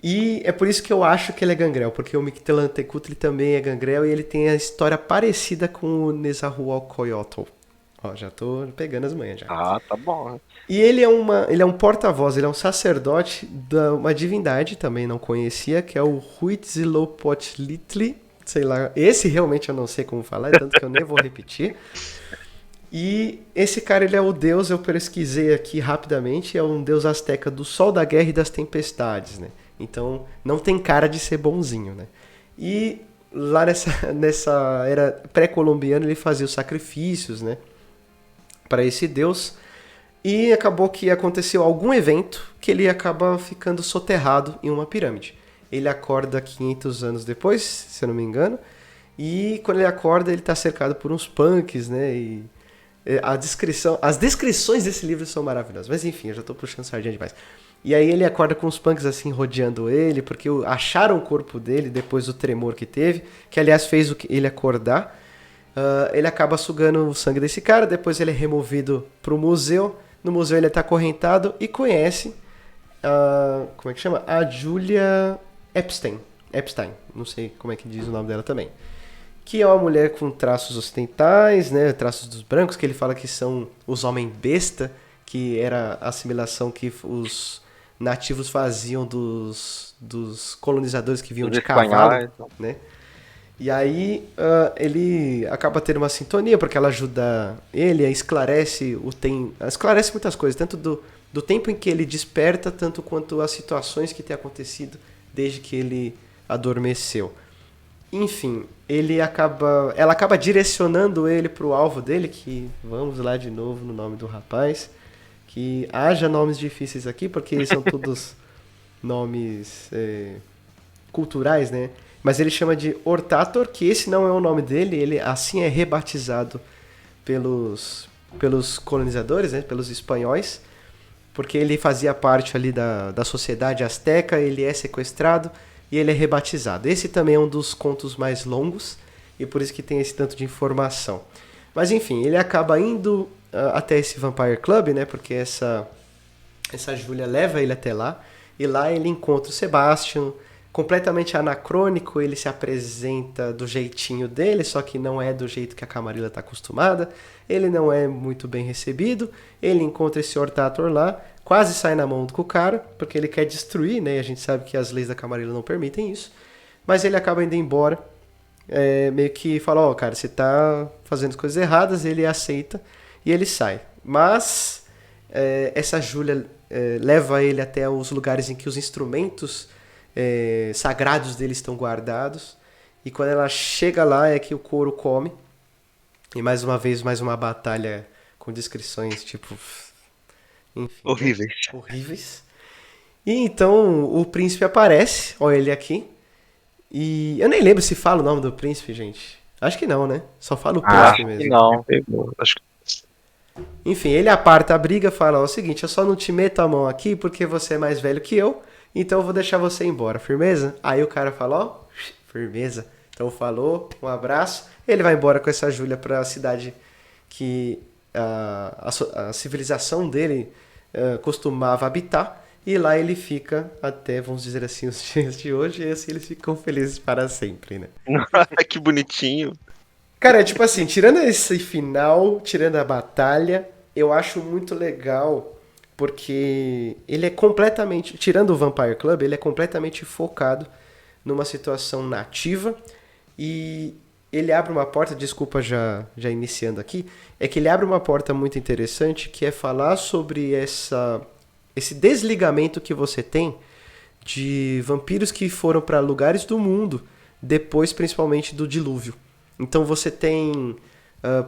Speaker 1: E é por isso que eu acho que ele é Gangrel, porque o Mictlantecutli também é Gangrel e ele tem a história parecida com o Nezahualcoyotl. Ó, já tô pegando as manhas já.
Speaker 3: Ah, tá bom.
Speaker 1: E ele é um porta-voz, ele é um sacerdote de uma divindade, também não conhecia, que é o Huitzilopochtli, sei lá, esse realmente eu não sei como falar, tanto que eu nem vou repetir. E esse cara, ele é o deus, eu pesquisei aqui rapidamente, é um deus asteca do sol, da guerra e das tempestades, né? Então, não tem cara de ser bonzinho, né? E lá nessa era pré-colombiana ele fazia os sacrifícios, né, para esse deus. E acabou que aconteceu algum evento que ele acaba ficando soterrado em uma pirâmide. Ele acorda 500 anos depois, se eu não me engano, e quando ele acorda ele está cercado por uns punks, né, e as descrições desse livro são maravilhosas. Mas enfim, eu já estou puxando sardinha demais. E aí ele acorda com os punks assim rodeando ele, porque acharam o corpo dele depois do tremor que teve, que aliás fez ele acordar. Ele acaba sugando o sangue desse cara, depois ele é removido para o museu. No museu ele está acorrentado e conhece como é que chama? A Julia Epstein, não sei como é que diz o nome dela também. Que é uma mulher com traços ocidentais, né, traços dos brancos, que ele fala que são os homem-besta, que era a assimilação que os nativos faziam dos colonizadores que vinham de cavalo, né? E aí ele acaba tendo uma sintonia, porque ela ajuda ele, esclarece muitas coisas, tanto do tempo em que ele desperta, tanto quanto as situações que têm acontecido desde que ele adormeceu. Enfim, ela acaba direcionando ele para o alvo dele, que vamos lá de novo no nome do rapaz, que haja nomes difíceis aqui, porque eles são todos nomes culturais, né? Mas ele chama de Hortator, que esse não é o nome dele, ele assim é rebatizado pelos colonizadores, né? Pelos espanhóis, porque ele fazia parte ali da sociedade asteca, ele é sequestrado e ele é rebatizado. Esse também é um dos contos mais longos e por isso que tem esse tanto de informação. Mas enfim, ele acaba indo até esse Vampire Club, né? Porque essa Júlia leva ele até lá e lá ele encontra o Sebastian, completamente anacrônico, ele se apresenta do jeitinho dele, só que não é do jeito que a Camarilla está acostumada, ele não é muito bem recebido, ele encontra esse Hortator lá, quase sai na mão com o cara, porque ele quer destruir, né? A gente sabe que as leis da Camarilla não permitem isso, mas ele acaba indo embora, meio que fala, cara, você tá fazendo as coisas erradas, ele aceita e ele sai. Mas essa Júlia leva ele até os lugares em que os instrumentos sagrados dele estão guardados, e quando ela chega lá é que o couro come, e mais uma vez mais uma batalha com descrições tipo enfim, horríveis. E então o príncipe aparece, olha ele aqui, e eu nem lembro se fala o nome do príncipe, gente, acho que não, né, só fala o príncipe mesmo.
Speaker 3: Não.
Speaker 1: Enfim, ele aparta a briga, fala o seguinte, eu só não te meto a mão aqui porque você é mais velho que eu, então eu vou deixar você embora, firmeza? Aí o cara fala, firmeza. Então falou, um abraço. Ele vai embora com essa Júlia para a cidade que a civilização dele costumava habitar. E lá ele fica até, vamos dizer assim, os dias de hoje. E assim eles ficam felizes para sempre, né?
Speaker 2: Que bonitinho.
Speaker 1: Cara, tipo assim, tirando esse final, tirando a batalha, eu acho muito legal... porque ele é completamente, tirando o Vampire Club, ele é completamente focado numa situação nativa e ele abre uma porta, desculpa já iniciando aqui, é que ele abre uma porta muito interessante que é falar sobre esse desligamento que você tem de vampiros que foram para lugares do mundo depois principalmente do dilúvio. Então você tem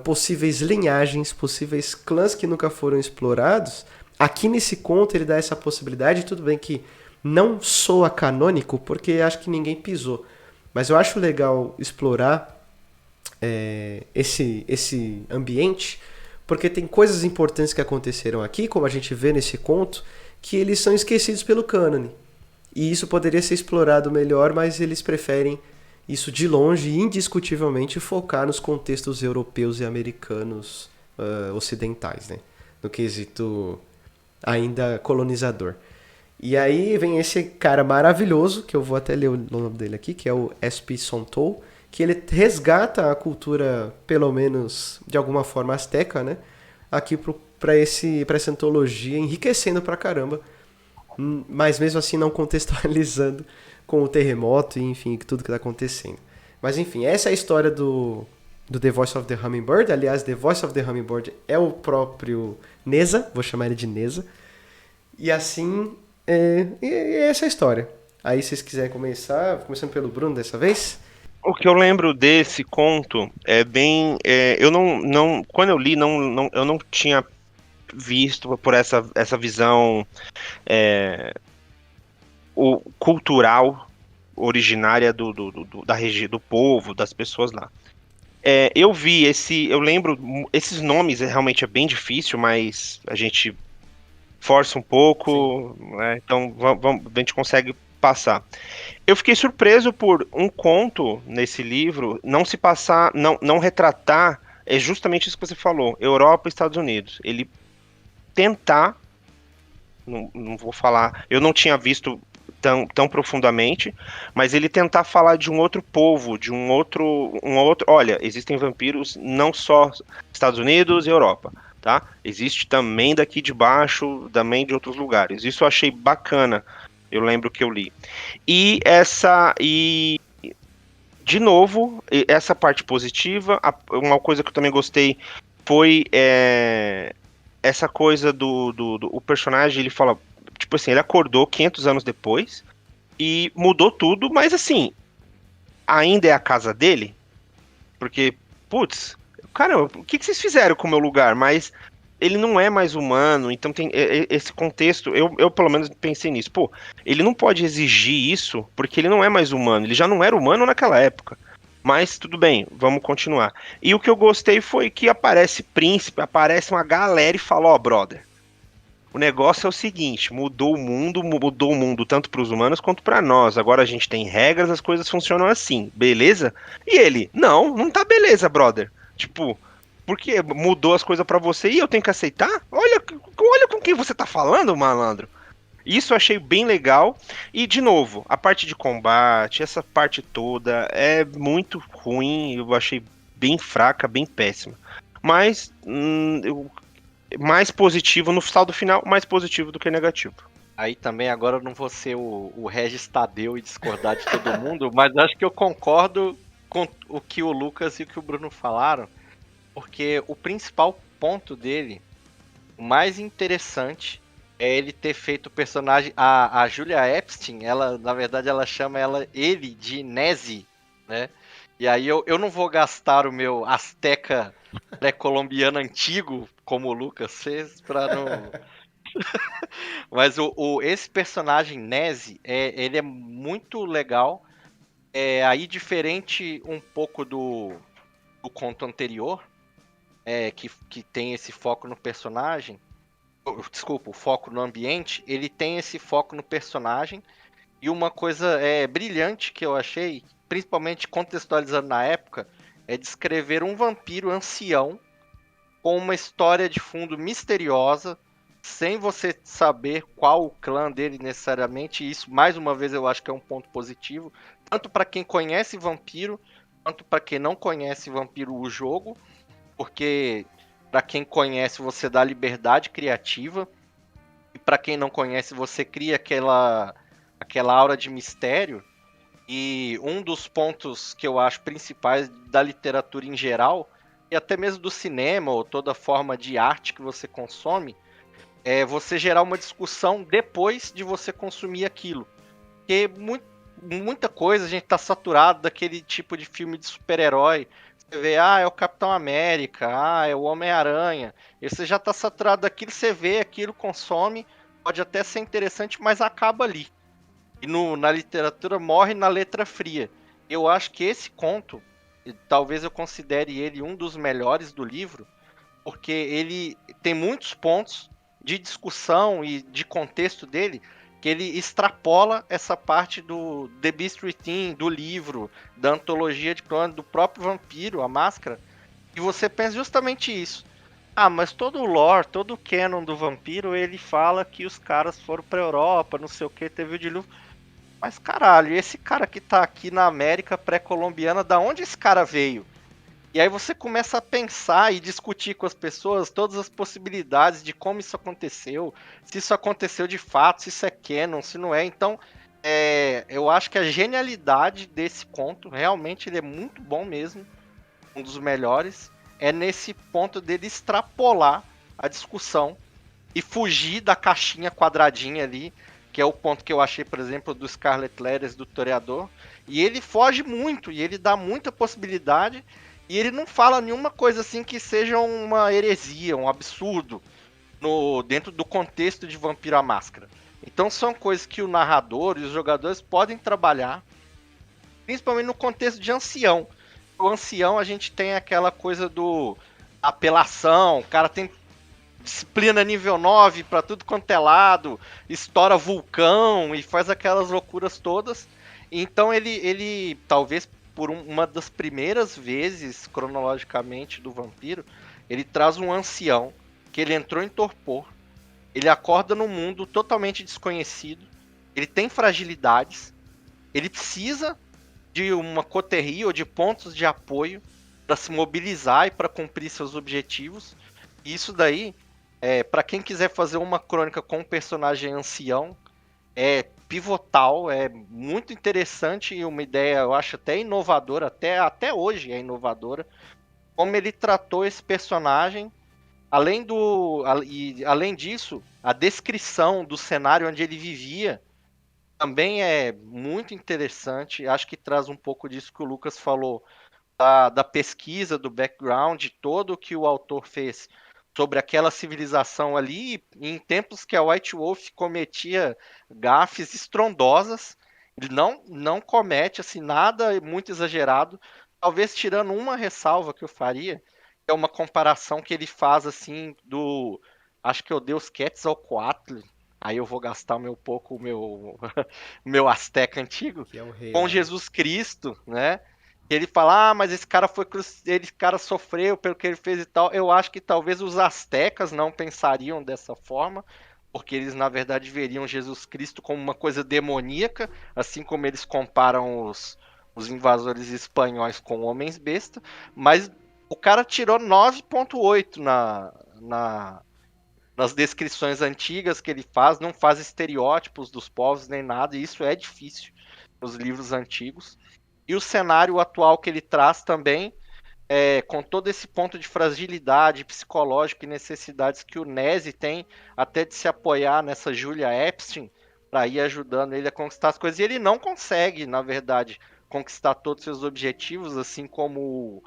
Speaker 1: possíveis linhagens, possíveis clãs que nunca foram explorados. Aqui nesse conto ele dá essa possibilidade, tudo bem que não soa canônico, porque acho que ninguém pisou. Mas eu acho legal explorar esse ambiente, porque tem coisas importantes que aconteceram aqui, como a gente vê nesse conto, que eles são esquecidos pelo cânone. E isso poderia ser explorado melhor, mas eles preferem isso de longe e indiscutivelmente focar nos contextos europeus e americanos ocidentais, né? No quesito... ainda colonizador. E aí vem esse cara maravilhoso, que eu vou até ler o nome dele aqui, que é o S.P. Sontou, que ele resgata a cultura, pelo menos de alguma forma asteca, né? Aqui para essa antologia, enriquecendo pra caramba, mas mesmo assim não contextualizando com o terremoto e enfim, tudo que tá acontecendo. Mas enfim, essa é a história do The Voice of the Hummingbird. Aliás, The Voice of the Hummingbird é o próprio Neza, vou chamar ele de Neza. E assim, essa é a história. Aí, se vocês quiserem começar, começando pelo Bruno dessa vez.
Speaker 2: O que eu lembro desse conto é bem. Eu quando eu li, eu não tinha visto por essa visão cultural originária da região, do povo, das pessoas lá. Eu vi eu lembro, esses nomes realmente é bem difícil, mas a gente força um
Speaker 3: Sim.
Speaker 2: pouco, né? Então a gente consegue passar. Eu fiquei surpreso por um conto nesse livro não se passar, não retratar, é justamente isso que você falou, Europa e Estados Unidos. Ele tentar, não vou falar, eu não tinha visto tão profundamente, mas ele tentar falar de um outro povo, de um outro, olha, existem vampiros não só Estados Unidos e Europa, tá? Existe também daqui de baixo, também de outros lugares. Isso eu achei bacana. Eu lembro que eu li. E de novo, essa parte positiva, uma coisa que eu também gostei foi essa coisa o personagem, ele fala, tipo assim, ele acordou 500 anos depois e mudou tudo, mas assim, ainda é a casa dele, porque, putz, caramba, o que vocês fizeram com o meu lugar? Mas ele não é mais humano, então tem esse contexto, eu pelo menos pensei nisso, pô, ele não pode exigir isso porque ele não é mais humano, ele já não era humano naquela época. Mas tudo bem, vamos continuar. E o que eu gostei foi que aparece príncipe, aparece uma galera e fala, ó, brother, o negócio é o seguinte, mudou o mundo tanto para os humanos quanto para nós. Agora a gente tem regras, as coisas funcionam assim, beleza? E ele, não tá beleza, brother. Tipo, porque mudou as coisas para você e eu tenho que aceitar? Olha com quem você tá falando, malandro. Isso eu achei bem legal. E, de novo, a parte de combate, essa parte toda é muito ruim. Eu achei bem fraca, bem péssima. Mas, mais positivo no saldo final, mais positivo do que negativo.
Speaker 3: Aí também agora eu não vou ser o Regis Tadeu e discordar de todo mundo, mas acho que eu concordo com o que o Lucas e o que o Bruno falaram, porque o principal ponto dele, o mais interessante, é ele ter feito o personagem. A Julia Epstein, ela, na verdade, ela chama ele de Nezi, né? E aí eu não vou gastar o meu Azteca pré-colombiano antigo, como o Lucas fez, pra não. Mas esse personagem Nezi, ele é muito legal. Aí diferente um pouco do conto anterior, que tem esse foco no personagem. Desculpa, o foco no ambiente, ele tem esse foco no personagem. E uma coisa brilhante que eu achei, principalmente contextualizando na época, é descrever um vampiro ancião com uma história de fundo misteriosa, sem você saber qual o clã dele necessariamente. E isso, mais uma vez, eu acho que é um ponto positivo, tanto para quem conhece Vampiro, quanto para quem não conhece Vampiro o jogo, porque para quem conhece você dá liberdade criativa e para quem não conhece você cria aquela aura de mistério. E um dos pontos que eu acho principais da literatura em geral, e até mesmo do cinema ou toda forma de arte que você consome, é você gerar uma discussão depois de você consumir aquilo. Porque muita coisa a gente tá saturado daquele tipo de filme de super-herói. Você vê, é o Capitão América, é o Homem-Aranha. E você já tá saturado daquilo, você vê aquilo, consome, pode até ser interessante, mas acaba ali. E na literatura morre na letra fria. Eu acho que esse conto, talvez eu considere ele um dos melhores do livro, porque ele tem muitos pontos de discussão e de contexto dele que ele extrapola essa parte do The Beast Within, do livro, da antologia de clã, do próprio vampiro, a máscara, e você pensa justamente isso. Mas todo o lore, todo o canon do vampiro, ele fala que os caras foram pra Europa, não sei o que, teve o dilúvio. Mas caralho, esse cara que tá aqui na América pré-colombiana, da onde esse cara veio? E aí você começa a pensar e discutir com as pessoas todas as possibilidades de como isso aconteceu, se isso aconteceu de fato, se isso é canon, se não é. Então, eu acho que a genialidade desse conto, realmente ele é muito bom mesmo, um dos melhores, é nesse ponto dele extrapolar a discussão e fugir da caixinha quadradinha ali. que é o ponto que eu achei, por exemplo, do Scarlet Letters, do Toreador, e ele foge muito, e ele dá muita possibilidade, e ele não fala nenhuma coisa assim que seja uma heresia, um absurdo, dentro do contexto de Vampiro à Máscara. Então são coisas que o narrador e os jogadores podem trabalhar, principalmente no contexto de ancião. O ancião, a gente tem aquela coisa do apelação, o cara tem disciplina nível 9 pra tudo quanto é lado, estoura vulcão e faz aquelas loucuras todas. Então ele talvez por uma das primeiras vezes, cronologicamente, do vampiro, ele traz um ancião, que ele entrou em torpor, ele acorda num mundo totalmente desconhecido, ele tem fragilidades, ele precisa de uma coterie ou de pontos de apoio para se mobilizar e para cumprir seus objetivos. E isso daí, para quem quiser fazer uma crônica com um personagem ancião, é pivotal, é muito interessante e uma ideia, eu acho até inovadora, até hoje é inovadora, como ele tratou esse personagem. Além disso, a descrição do cenário onde ele vivia também é muito interessante. Acho que traz um pouco disso que o Lucas falou, da pesquisa, do background, todo o que o autor fez sobre aquela civilização ali, em tempos que a White Wolf cometia gafes estrondosas. Ele não comete assim, nada muito exagerado, talvez tirando uma ressalva que eu faria, que é uma comparação que ele faz assim acho que é o Deus Quetzalcoatl. Aí eu vou gastar o meu meu asteca antigo
Speaker 1: Que é o rei
Speaker 3: com
Speaker 1: lá, né?
Speaker 3: Jesus Cristo, né? Ele fala, mas esse cara esse cara sofreu pelo que ele fez e tal. Eu acho que talvez os astecas não pensariam dessa forma, porque eles na verdade veriam Jesus Cristo como uma coisa demoníaca, assim como eles comparam os invasores espanhóis com homens besta. Mas o cara tirou 9,8 nas descrições antigas que ele faz, não faz estereótipos dos povos nem nada, e isso é difícil nos livros antigos. E o cenário atual que ele traz também, com todo esse ponto de fragilidade psicológica e necessidades que o Nese tem, até de se apoiar nessa Julia Epstein, para ir ajudando ele a conquistar as coisas. E ele não consegue, na verdade, conquistar todos os seus objetivos, assim como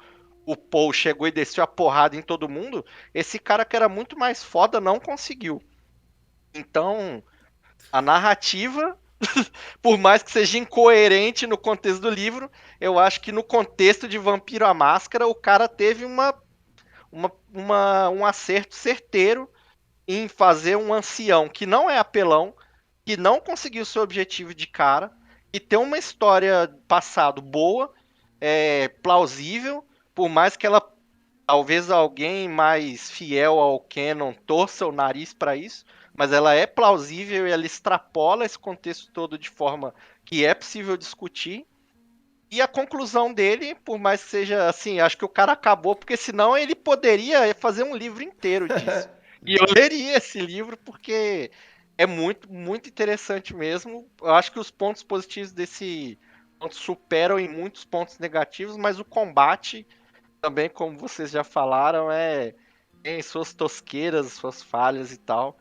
Speaker 3: o Paul chegou e desceu a porrada em todo mundo. Esse cara que era muito mais foda não conseguiu. Então, a narrativa, por mais que seja incoerente no contexto do livro, eu acho que no contexto de Vampiro à Máscara, o cara teve um acerto certeiro em fazer um ancião que não é apelão, que não conseguiu seu objetivo de cara, e tem uma história passado boa, plausível, por mais que ela talvez alguém mais fiel ao canon torça o nariz para isso, mas ela é plausível e ela extrapola esse contexto todo de forma que é possível discutir. E a conclusão dele, por mais que seja assim, acho que o cara acabou, porque senão ele poderia fazer um livro inteiro disso. E eu leria esse livro porque é muito, muito interessante mesmo. Eu acho que os pontos positivos desse ponto superam em muitos pontos negativos, mas o combate também, como vocês já falaram, tem suas tosqueiras, suas falhas e tal.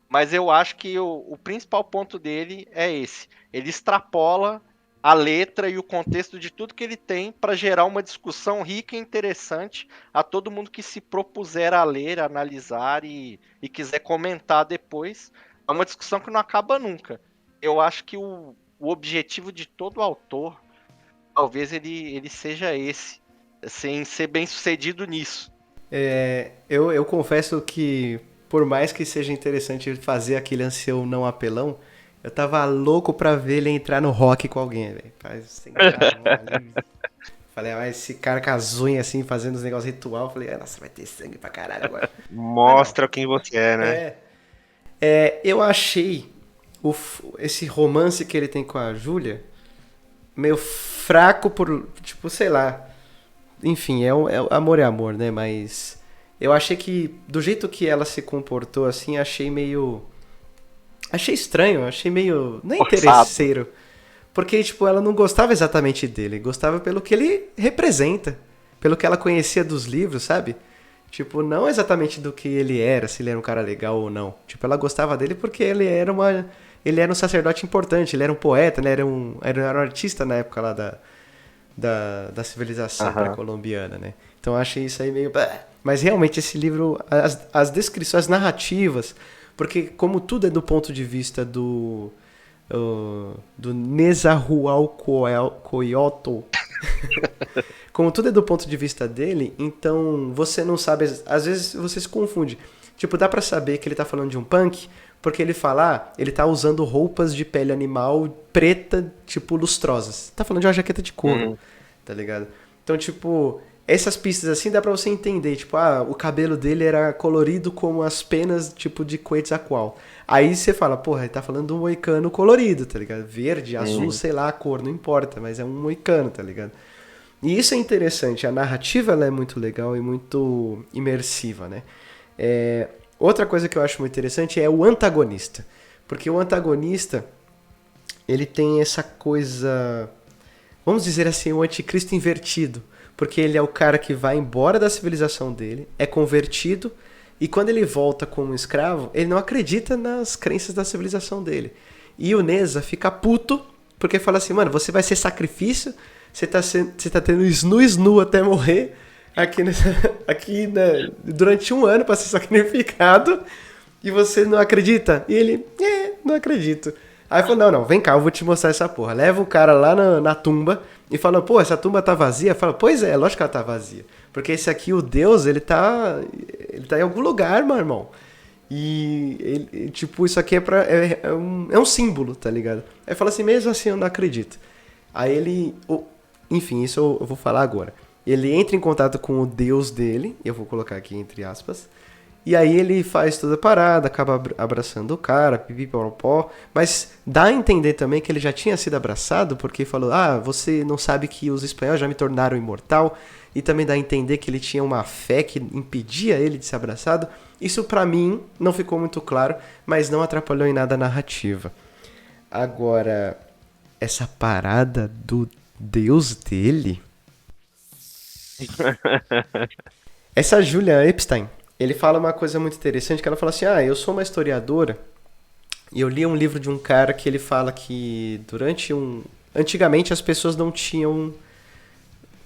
Speaker 3: Mas eu acho que o principal ponto dele é esse. Ele extrapola a letra e o contexto de tudo que ele tem para gerar uma discussão rica e interessante a todo mundo que se propuser a ler, a analisar e quiser comentar depois. É uma discussão que não acaba nunca. Eu acho que o objetivo de todo autor, talvez ele seja esse, sem ser bem sucedido nisso.
Speaker 1: Eu confesso que, por mais que seja interessante fazer aquele ancião não apelão, eu tava louco pra ver ele entrar no rock com alguém, velho. Falei, mas esse cara com as unhas assim, fazendo os negócios ritual, falei, nossa, vai ter sangue pra caralho agora.
Speaker 2: Mostra quem você é, né?
Speaker 1: Eu achei esse romance que ele tem com a Júlia meio fraco por, tipo, sei lá. Enfim, amor é amor, né? Mas eu achei que, do jeito que ela se comportou, assim, achei meio... Achei estranho, achei meio... Não é interesseiro. Porque, tipo, ela não gostava exatamente dele. Gostava pelo que ele representa. Pelo que ela conhecia dos livros, sabe? Tipo, não exatamente do que ele era, se ele era um cara legal ou não. Tipo, ela gostava dele porque ele era ele era um sacerdote importante, ele era um poeta, né? Era um artista na época lá da civilização pré-colombiana, né? Então eu achei isso aí meio... Mas realmente esse livro, as descrições, as narrativas, porque como tudo é do ponto de vista do Nezahualcóyotl, como tudo é do ponto de vista dele, então você não sabe, às vezes você se confunde. Tipo, dá pra saber que ele tá falando de um punk, porque ele fala, ele tá usando roupas de pele animal preta, tipo, lustrosas. Tá falando de uma jaqueta de couro, tá ligado? Então, tipo, essas pistas assim dá pra você entender. Tipo, o cabelo dele era colorido como as penas, tipo, de Quetzalcoatl. Aí você fala, porra, ele tá falando de um moicano colorido, tá ligado? Verde, azul, sei lá a cor, não importa, mas é um moicano, tá ligado? E isso é interessante, a narrativa ela é muito legal e muito imersiva, né? Outra coisa que eu acho muito interessante é o antagonista. Porque o antagonista, ele tem essa coisa, vamos dizer assim, o anticristo invertido. Porque ele é o cara que vai embora da civilização dele, é convertido, e quando ele volta como escravo, ele não acredita nas crenças da civilização dele. E o Neza fica puto, porque fala assim, mano, você vai ser sacrifício, você tá tendo snu até morrer, aqui né, durante 1 ano para ser sacrificado, e você não acredita? E ele, não acredito. Aí falou, não, vem cá, eu vou te mostrar essa porra. Leva o cara lá na tumba e fala, pô, essa tumba tá vazia? Fala, pois é, lógico que ela tá vazia. Porque esse aqui, o Deus, ele tá em algum lugar, meu irmão. E, tipo, isso aqui é um símbolo, tá ligado? Aí fala assim, mesmo assim eu não acredito. Aí ele, enfim, isso eu vou falar agora. Ele entra em contato com o Deus dele, eu vou colocar aqui entre aspas, e aí ele faz toda a parada, acaba abraçando o cara, pipipopó, mas dá a entender também que ele já tinha sido abraçado, porque falou, você não sabe que os espanhóis já me tornaram imortal, e também dá a entender que ele tinha uma fé que impedia ele de ser abraçado. Isso pra mim não ficou muito claro, mas não atrapalhou em nada a narrativa. Agora, essa parada do Deus dele... Essa Julia Epstein, ele fala uma coisa muito interessante, que ela fala assim, eu sou uma historiadora, e eu li um livro de um cara que ele fala que antigamente as pessoas não tinham,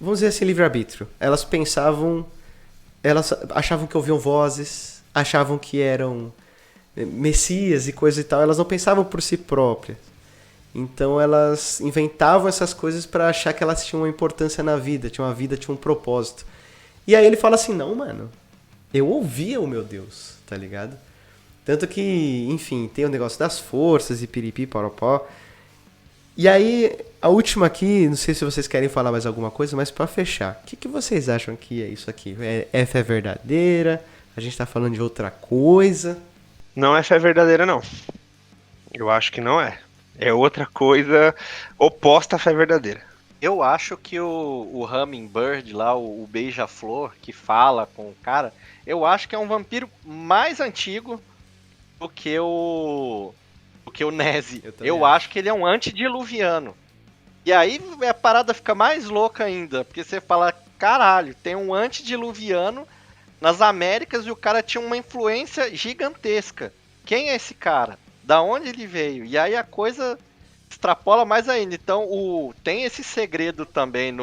Speaker 1: vamos dizer assim, livre-arbítrio. Elas achavam que ouviam vozes, achavam que eram messias e coisa e tal, elas não pensavam por si próprias. Então elas inventavam essas coisas para achar que elas tinham uma importância na vida, tinha um propósito. E aí ele fala assim, não, mano, eu ouvia o meu Deus, tá ligado? Tanto que, enfim, tem o negócio das forças e piripi, paropó. E aí, a última aqui, não sei se vocês querem falar mais alguma coisa, mas pra fechar, o que vocês acham que é isso aqui? É fé verdadeira? A gente tá falando de outra coisa?
Speaker 2: Não é fé verdadeira, não. Eu acho que não é. É outra coisa oposta à fé verdadeira.
Speaker 3: Eu acho que o Hummingbird lá, o Beija-Flor, que fala com o cara, eu acho que é um vampiro mais antigo do que o Nezi. Eu acho que ele é um antediluviano. E aí a parada fica mais louca ainda, porque você fala, caralho, tem um antediluviano nas Américas e o cara tinha uma influência gigantesca. Quem é esse cara? Da onde ele veio? E aí a coisa extrapola mais ainda. Então tem esse segredo também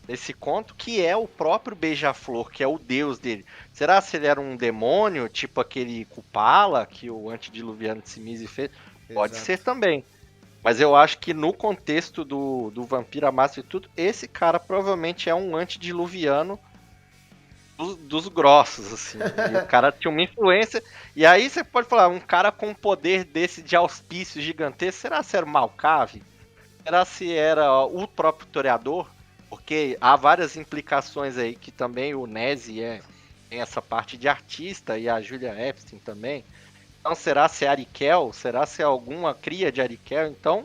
Speaker 3: nesse conto, que é o próprio Beija-Flor, que é o deus dele. Será se ele era um demônio, tipo aquele Kupala, que o antediluviano de Tzimisce fez? Pode ser também. Mas eu acho que no contexto do Vampira Máscara e tudo, esse cara provavelmente é um antediluviano dos grossos, assim. E o cara tinha uma influência. E aí você pode falar, um cara com um poder desse de auspício gigantesco, será se era o Malcave? Será se era o próprio Toreador? Porque há várias implicações aí que também o Nezi tem essa parte de artista e a Julia Epstein também. Então será se é Arikel? Será se é alguma cria de Arikel? Então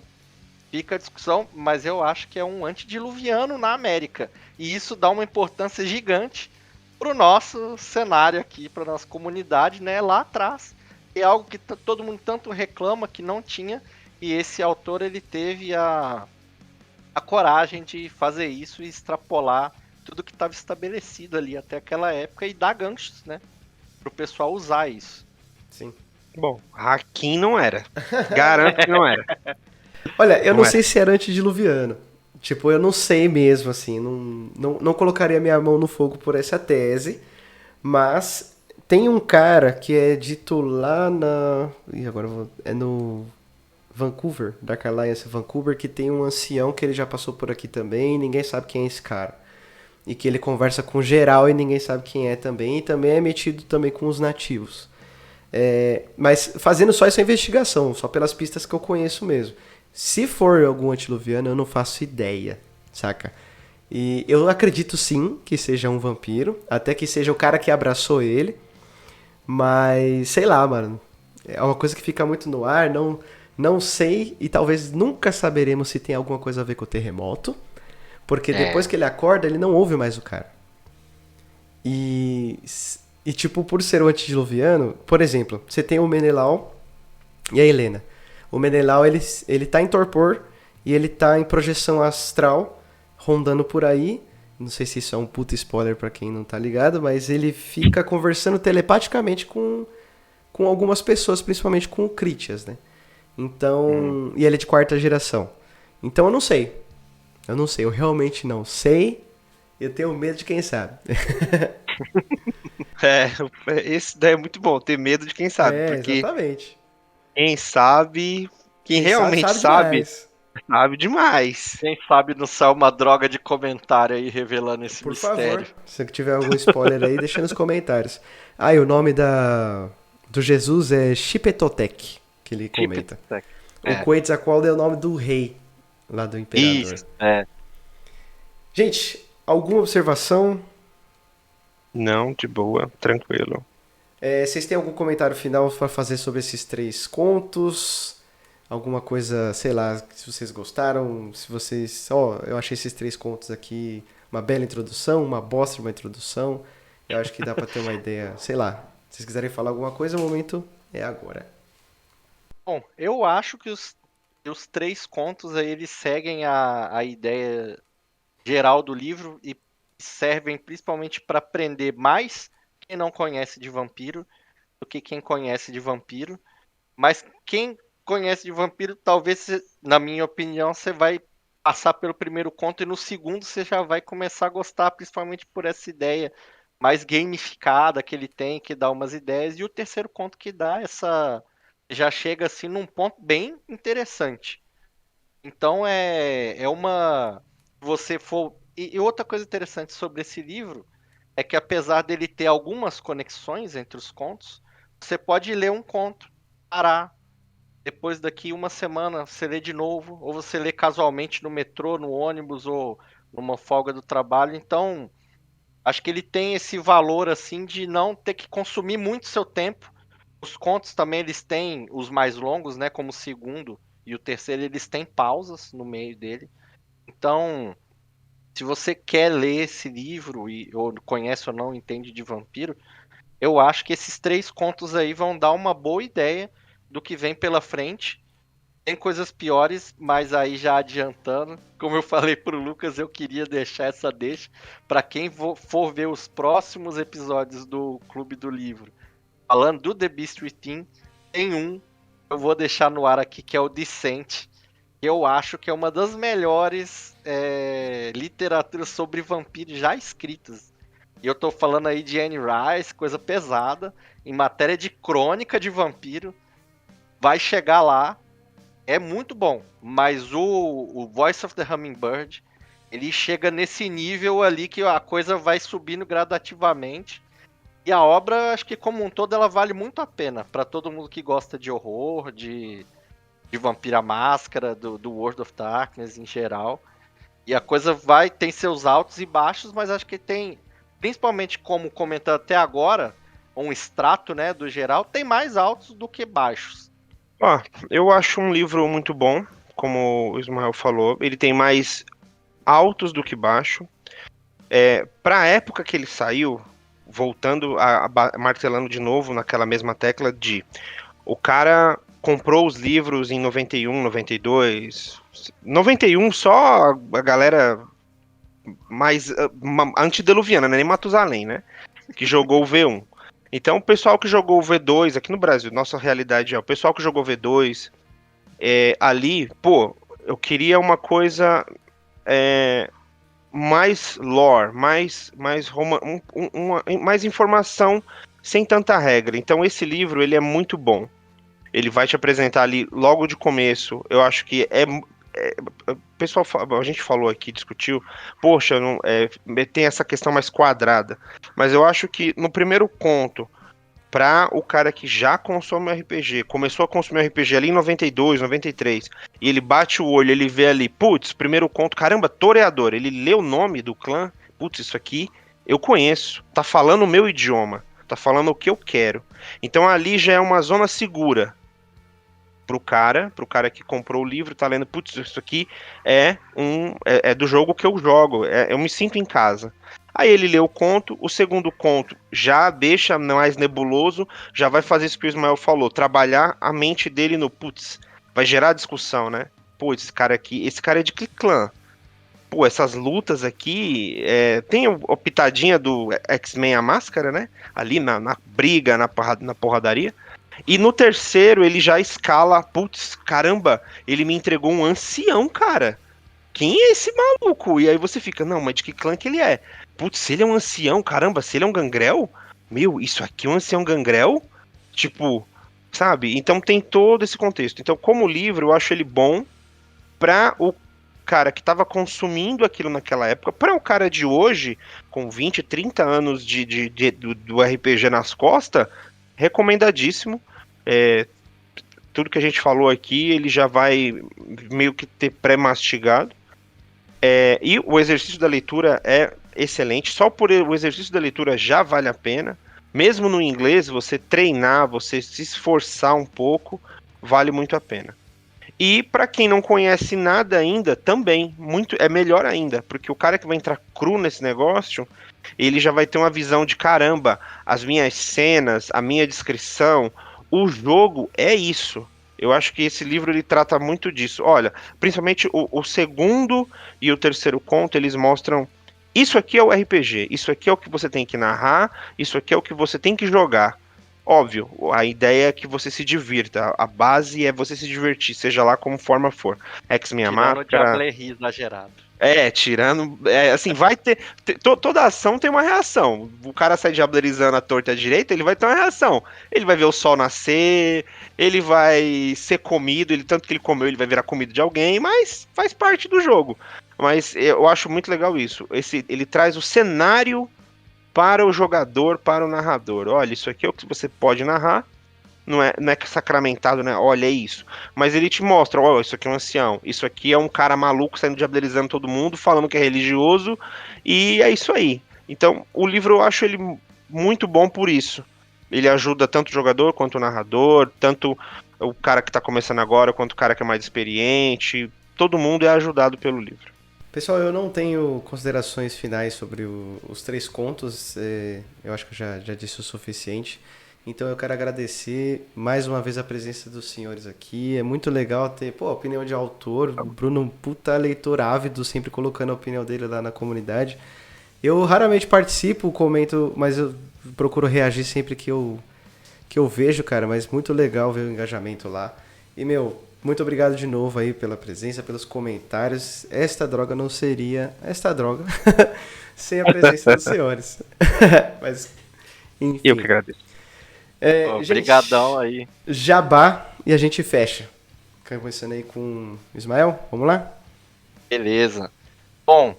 Speaker 3: fica a discussão, mas eu acho que é um antediluviano na América. E isso dá uma importância gigante pro nosso cenário aqui, pra nossa comunidade, né, lá atrás. É algo que todo mundo tanto reclama que não tinha, e esse autor ele teve a coragem de fazer isso e extrapolar tudo que estava estabelecido ali até aquela época e dar ganchos, né, pro pessoal usar isso.
Speaker 1: Sim.
Speaker 2: Bom, Hakim não era. Garanto que não era.
Speaker 1: Olha, eu
Speaker 2: Não
Speaker 1: não
Speaker 2: é.
Speaker 1: sei se era antediluviano. Tipo, eu não sei mesmo, assim. Não colocaria minha mão no fogo por essa tese. Mas tem um cara que é dito lá na. Ih, agora eu vou. É no Vancouver, Dark Alliance Vancouver, que tem um ancião que ele já passou por aqui também. E ninguém sabe quem é esse cara. E que ele conversa com geral e ninguém sabe quem é também. E também é metido também com os nativos. Mas fazendo só essa investigação, só pelas pistas que eu conheço mesmo. Se for algum antiluviano, eu não faço ideia, saca? E eu acredito sim que seja um vampiro, até que seja o cara que abraçou ele, mas sei lá, mano. É uma coisa que fica muito no ar, não sei e talvez nunca saberemos se tem alguma coisa a ver com o terremoto, porque depois
Speaker 3: É.
Speaker 1: que ele acorda, ele não ouve mais o cara. E, e tipo, por ser um antediluviano, por exemplo, você tem o Menelau e a Helena. O Menelau, ele tá em torpor e ele tá em projeção astral, rondando por aí. Não sei se isso é um puta spoiler pra quem não tá ligado, mas ele fica conversando telepaticamente com algumas pessoas, principalmente com o Critias, né? Então, e ele é de quarta geração. Então eu não sei. Eu não sei, eu realmente não sei. Eu tenho medo de quem sabe.
Speaker 2: É, esse daí é muito bom, ter medo de quem sabe,
Speaker 1: É,
Speaker 2: porque
Speaker 1: exatamente.
Speaker 2: quem sabe, quem
Speaker 1: Quem sabe,
Speaker 2: realmente
Speaker 1: sabe
Speaker 2: sabe,
Speaker 1: demais.
Speaker 2: sabe demais.
Speaker 3: Quem sabe não sai uma droga de comentário aí revelando esse
Speaker 1: Por favor,
Speaker 3: mistério.
Speaker 1: se tiver algum spoiler aí, deixa nos comentários. Ah, e o nome do Jesus é Xipetotec, que ele
Speaker 3: Tipo,
Speaker 1: comenta. O
Speaker 3: é.
Speaker 1: Quetzalcoatl é o nome do rei, lá do imperador.
Speaker 3: Isso, é.
Speaker 1: Gente, alguma observação?
Speaker 2: Não, de boa, tranquilo.
Speaker 1: Vocês têm algum comentário final para fazer sobre esses 3 contos? Alguma coisa, sei lá, se vocês gostaram, se vocês... Ó, eu achei esses 3 contos aqui uma bela introdução, uma bosta de uma introdução. Eu acho que dá para ter uma ideia, sei lá. Se vocês quiserem falar alguma coisa, o momento é agora.
Speaker 3: Bom, eu acho que os 3 contos aí eles seguem a ideia geral do livro e servem principalmente para aprender mais quem não conhece de vampiro do que quem conhece de vampiro. Mas quem conhece de vampiro, talvez, na minha opinião, você vai passar pelo primeiro conto e no segundo você já vai começar a gostar, principalmente por essa ideia mais gamificada que ele tem, que dá umas ideias, e o terceiro conto que dá essa. Já chega assim num ponto bem interessante. Então é uma. Você for. E outra coisa interessante sobre esse livro é que apesar dele ter algumas conexões entre os contos, você pode ler um conto, parar, depois daqui uma semana você lê de novo, ou você lê casualmente no metrô, no ônibus ou numa folga do trabalho. Então, acho que ele tem esse valor assim de não ter que consumir muito seu tempo. Os contos também eles têm os mais longos, né, como o segundo e o terceiro, eles têm pausas no meio dele. Então, se você quer ler esse livro e ou conhece ou não entende de vampiro, eu acho que esses 3 contos aí vão dar uma boa ideia do que vem pela frente. Tem coisas piores, mas aí já adiantando, como eu falei pro Lucas, eu queria deixar essa deixa para quem for ver os próximos episódios do Clube do Livro. Falando do The Beast Within, tem um eu vou deixar no ar aqui que é o Descent, que eu acho que é uma das melhores literaturas sobre vampiros já escritas. E eu tô falando aí de Anne Rice, coisa pesada, em matéria de crônica de vampiro. Vai chegar lá, é muito bom, mas o Voice of the Hummingbird, ele chega nesse nível ali que a coisa vai subindo gradativamente. E a obra, acho que como um todo, ela vale muito a pena para todo mundo que gosta de horror, de Vampira Máscara, do World of Darkness em geral. E a coisa tem seus altos e baixos, mas acho que tem, principalmente como comentado até agora, um extrato, né, do geral, tem mais altos do que baixos.
Speaker 2: Ó, eu acho um livro muito bom, como o Ismael falou. Ele tem mais altos do que baixo. Pra época que ele saiu, voltando martelando de novo naquela mesma tecla de o cara comprou os livros em 91, 92. 91 só a galera mais antediluviana, né? Nem Matusalém, né? Que jogou o V1. Então, o pessoal que jogou o V2 aqui no Brasil, nossa realidade é o pessoal que jogou V2 ali, pô, eu queria uma coisa é, mais lore, mais informação sem tanta regra. Então, esse livro ele é muito bom. Ele vai te apresentar ali logo de começo. Eu acho que o pessoal, a gente falou aqui, discutiu, poxa, não, tem essa questão mais quadrada. Mas eu acho que no primeiro conto, para o cara que já consome RPG, começou a consumir RPG ali em 92, 93, e ele bate o olho, ele vê ali, putz, primeiro conto, caramba, toreador, ele lê o nome do clã, putz, isso aqui eu conheço, tá falando o meu idioma, tá falando o que eu quero. Então ali já é uma zona segura pro cara que comprou o livro, tá lendo, putz, isso aqui é do jogo que eu jogo, eu me sinto em casa. Aí ele lê o conto, o segundo conto já deixa mais nebuloso, já vai fazer isso que o Ismael falou, trabalhar a mente dele no, putz, vai gerar discussão, né? Pô, esse cara é de que clã? Pô, essas lutas aqui, tem a pitadinha do X-Men a máscara, né? Ali na briga, na porradaria. E no terceiro ele já escala, putz, caramba, ele me entregou um ancião, cara. Quem é esse maluco? E aí você fica, não, mas de que clã que ele é? Putz, se ele é um ancião, caramba, se ele é um gangrel? Meu, isso aqui é um ancião gangrel? Tipo, sabe? Então tem todo esse contexto. Então, como livro, eu acho ele bom para o cara que estava consumindo aquilo naquela época, para o cara de hoje, com 20, 30 anos do RPG nas costas, recomendadíssimo. É, tudo que a gente falou aqui, ele já vai meio que ter pré-mastigado. E o exercício da leitura é excelente. Só por o exercício da leitura já vale a pena. Mesmo no inglês, você treinar, você se esforçar um pouco, vale muito a pena. E para quem não conhece nada ainda, também é melhor ainda, porque o cara que vai entrar cru nesse negócio, ele já vai ter uma visão de caramba, as minhas cenas, a minha descrição, o jogo é isso. Eu acho que esse livro ele trata muito disso. Olha, principalmente o segundo e o terceiro conto, eles mostram isso aqui é o RPG, isso aqui é o que você tem que narrar, isso aqui é o que você tem que jogar. Óbvio, a ideia é que você se divirta. A base é você se divertir, seja lá como forma for. X-Men a
Speaker 3: Tirando o
Speaker 2: Máscara.
Speaker 3: Diablerri exagerado.
Speaker 2: Tirando. Assim, vai ter. Toda ação tem uma reação. O cara sai diablerizando a torta à direita, ele vai ter uma reação. Ele vai ver o sol nascer, ele vai ser comido, tanto que ele comeu, ele vai virar comida de alguém, mas faz parte do jogo. Mas eu acho muito legal isso. Ele traz o cenário para o jogador, para o narrador. Olha, isso aqui é o que você pode narrar. Não é sacramentado, né? Olha, é isso. Mas ele te mostra, olha, isso aqui é um ancião. Isso aqui é um cara maluco saindo diablerizando todo mundo, falando que é religioso. E é isso aí. Então, o livro eu acho ele muito bom por isso. Ele ajuda tanto o jogador quanto o narrador, tanto o cara que está começando agora quanto o cara que é mais experiente. Todo mundo é ajudado pelo livro.
Speaker 1: Pessoal, eu não tenho considerações finais sobre os três contos. Eu acho que eu já disse o suficiente. Então eu quero agradecer mais uma vez a presença dos senhores aqui. É muito legal ter, a opinião de autor. O Bruno, um puta leitor ávido, sempre colocando a opinião dele lá na comunidade. Eu raramente participo, comento, mas eu procuro reagir sempre que eu vejo, cara. Mas muito legal ver o engajamento lá. E, muito obrigado de novo aí pela presença, pelos comentários. Esta droga não seria esta droga sem a presença dos senhores. Mas, enfim.
Speaker 2: Eu que agradeço.
Speaker 3: Obrigadão aí.
Speaker 1: Jabá e a gente fecha. Começando aí com o Ismael, vamos lá?
Speaker 3: Beleza. Bom,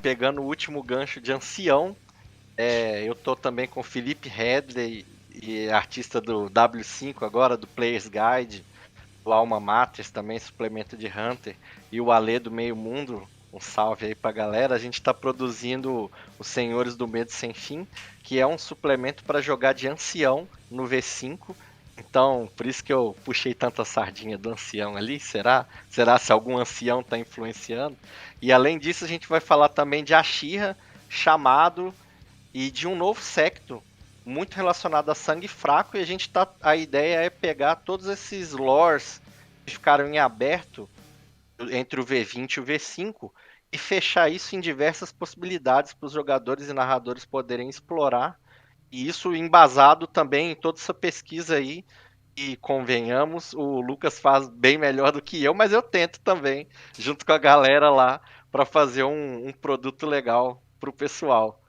Speaker 3: pegando o último gancho de ancião, eu tô também com o Felipe Headley, e artista do W5 agora, do Player's Guide, o Alma Mater também, suplemento de Hunter, e o Alê do Meio Mundo, um salve aí pra galera. A gente tá produzindo os Senhores do Medo Sem Fim, que é um suplemento para jogar de ancião no V5. Então, por isso que eu puxei tanta sardinha do ancião ali, será? Será se algum ancião tá influenciando? E além disso, a gente vai falar também de Ashira, Chamado e de um novo secto, muito relacionado a sangue fraco, e a ideia é pegar todos esses lores que ficaram em aberto entre o V20 e o V5 e fechar isso em diversas possibilidades para os jogadores e narradores poderem explorar E isso embasado também em toda essa pesquisa aí. E convenhamos, o Lucas faz bem melhor do que eu, mas eu tento também, junto com a galera lá, para fazer um produto legal pro pessoal.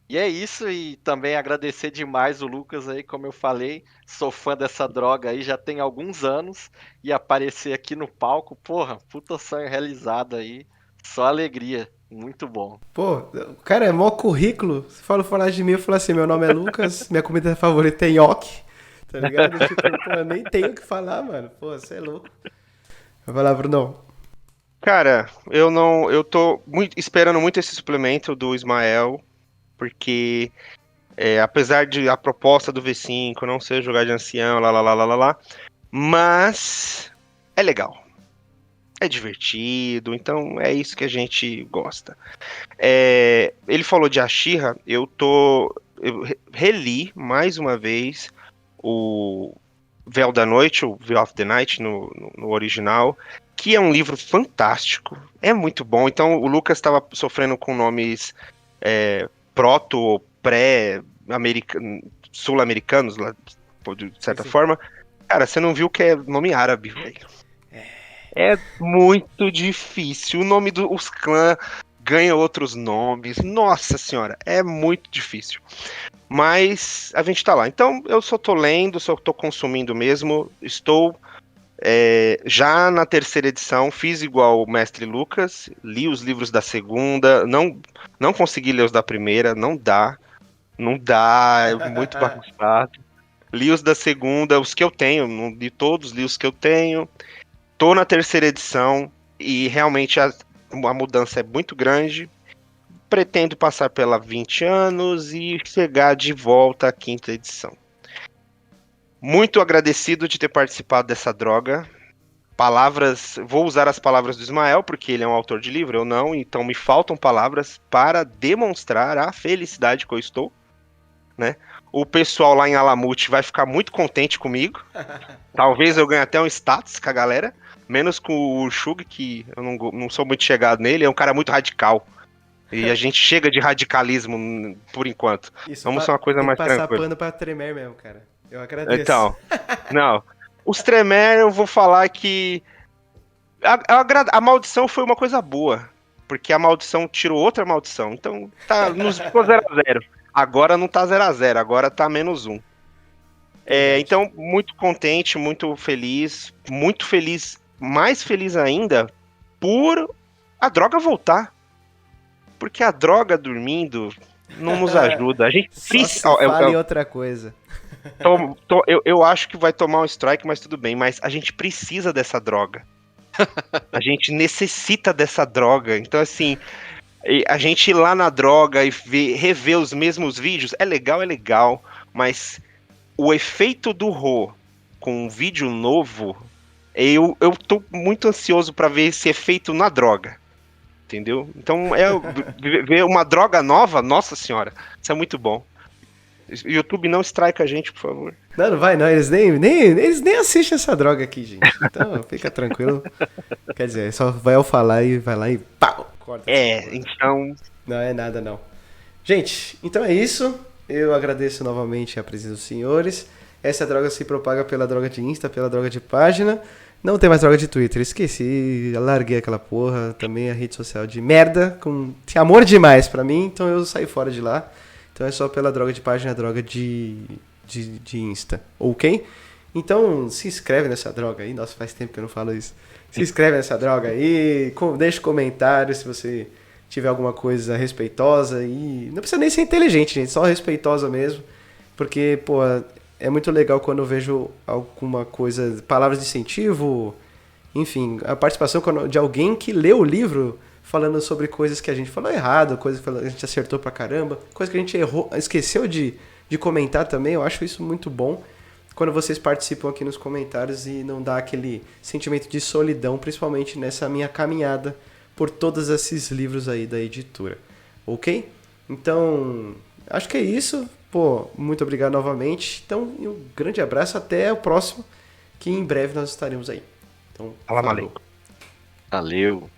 Speaker 3: E é isso, e também agradecer demais o Lucas aí, como eu falei, sou fã dessa droga aí já tem alguns anos, e aparecer aqui no palco, porra, puta sonho realizado aí, só alegria, muito bom.
Speaker 1: Pô, cara, é mó currículo. Se falar de mim, eu falo assim, meu nome é Lucas, minha comida favorita é nhoque, tá ligado? Tipo, pô, eu nem tenho o que falar, mano. Pô, você é louco. Vai lá, Brunão.
Speaker 2: Cara, eu tô esperando muito esse suplemento do Ismael, porque apesar de a proposta do V5 não ser jogar de ancião, lá, mas é legal, é divertido, então é isso que a gente gosta. Ele falou de Ashira, eu reli mais uma vez o Véu da Noite, o Veil of the Night no original, que é um livro fantástico, é muito bom. Então o Lucas estava sofrendo com nomes proto ou sul-americanos, lá, de certa
Speaker 1: Sim.
Speaker 2: forma. Cara, você não viu que é nome árabe, velho. É muito difícil. O nome dos clãs ganha outros nomes. Nossa senhora, é muito difícil. Mas a gente tá lá. Então eu só tô lendo, só tô consumindo mesmo. Estou já na terceira edição, fiz igual o mestre Lucas, li os livros da segunda, não consegui ler os da primeira, não dá, é muito bagunçado. Li os da segunda, os que eu tenho, não li todos, li os que eu tenho. Tô na terceira edição e realmente a mudança é muito grande. Pretendo passar pela 20 anos e chegar de volta à quinta edição. Muito agradecido de ter participado dessa droga. Vou usar as palavras do Ismael, porque ele é um autor de livro, eu não, então me faltam palavras para demonstrar a felicidade que eu estou, né? O pessoal lá em Alamute vai ficar muito contente comigo. Talvez eu ganhe até um status com a galera, menos com o Shug, que eu não sou muito chegado nele, é um cara muito radical. E a gente chega de radicalismo por enquanto.
Speaker 1: Isso
Speaker 2: Vamos ser uma coisa
Speaker 1: tem que
Speaker 2: mais
Speaker 1: passar
Speaker 2: tranquila.
Speaker 1: pano pra tremer mesmo, cara. Eu agradeço.
Speaker 2: Então, não. Os Tremere, eu vou falar que a maldição foi uma coisa boa, porque a maldição tirou outra maldição. Então, ficou 0-0. Agora não tá 0-0, agora tá -1.
Speaker 1: Verdade.
Speaker 2: Então, muito contente, muito feliz, mais feliz ainda por a droga voltar. Porque a droga dormindo não nos ajuda. A gente
Speaker 1: Só
Speaker 2: precisa.
Speaker 1: se fala em outra coisa.
Speaker 2: Eu acho que vai tomar um strike, mas tudo bem. Mas a gente precisa dessa droga. A gente necessita dessa droga. Então, assim, a gente ir lá na droga e rever os mesmos vídeos é legal, mas o efeito do Rô com um vídeo novo, eu tô muito ansioso para ver esse efeito na droga. Entendeu? Então, ver uma droga nova, nossa senhora, isso é muito bom. YouTube não strike a gente, por favor.
Speaker 1: Não vai não. Eles nem assistem essa droga aqui, gente. Então, fica tranquilo. Quer dizer, só vai eu falar e vai lá e pau! Corta essa porra.
Speaker 2: Então.
Speaker 1: Não é nada, não. Gente, então é isso. Eu agradeço novamente a presença dos senhores. Essa droga se propaga pela droga de Insta, pela droga de página. Não tem mais droga de Twitter. Esqueci, larguei aquela porra. Também a rede social de merda. Tem amor demais pra mim, então eu saí fora de lá. Então é só pela droga de página, droga de Insta. Ok? Então se inscreve nessa droga aí. Nossa, faz tempo que eu não falo isso. Se inscreve nessa droga aí. Deixa comentário se você tiver alguma coisa respeitosa. E não precisa nem ser inteligente, gente. Só respeitosa mesmo. Porque, pô, é muito legal quando eu vejo alguma coisa, palavras de incentivo. Enfim, a participação de alguém que leu o livro falando sobre coisas que a gente falou errado, coisas que a gente acertou pra caramba, coisas que a gente esqueceu de comentar também. Eu acho isso muito bom quando vocês participam aqui nos comentários e não dá aquele sentimento de solidão, principalmente nessa minha caminhada por todos esses livros aí da editora. Ok? Então, acho que é isso. Pô, muito obrigado novamente. Então, um grande abraço. Até o próximo, que em breve nós estaremos aí. Então,
Speaker 2: Fala, Malê.
Speaker 3: Valeu.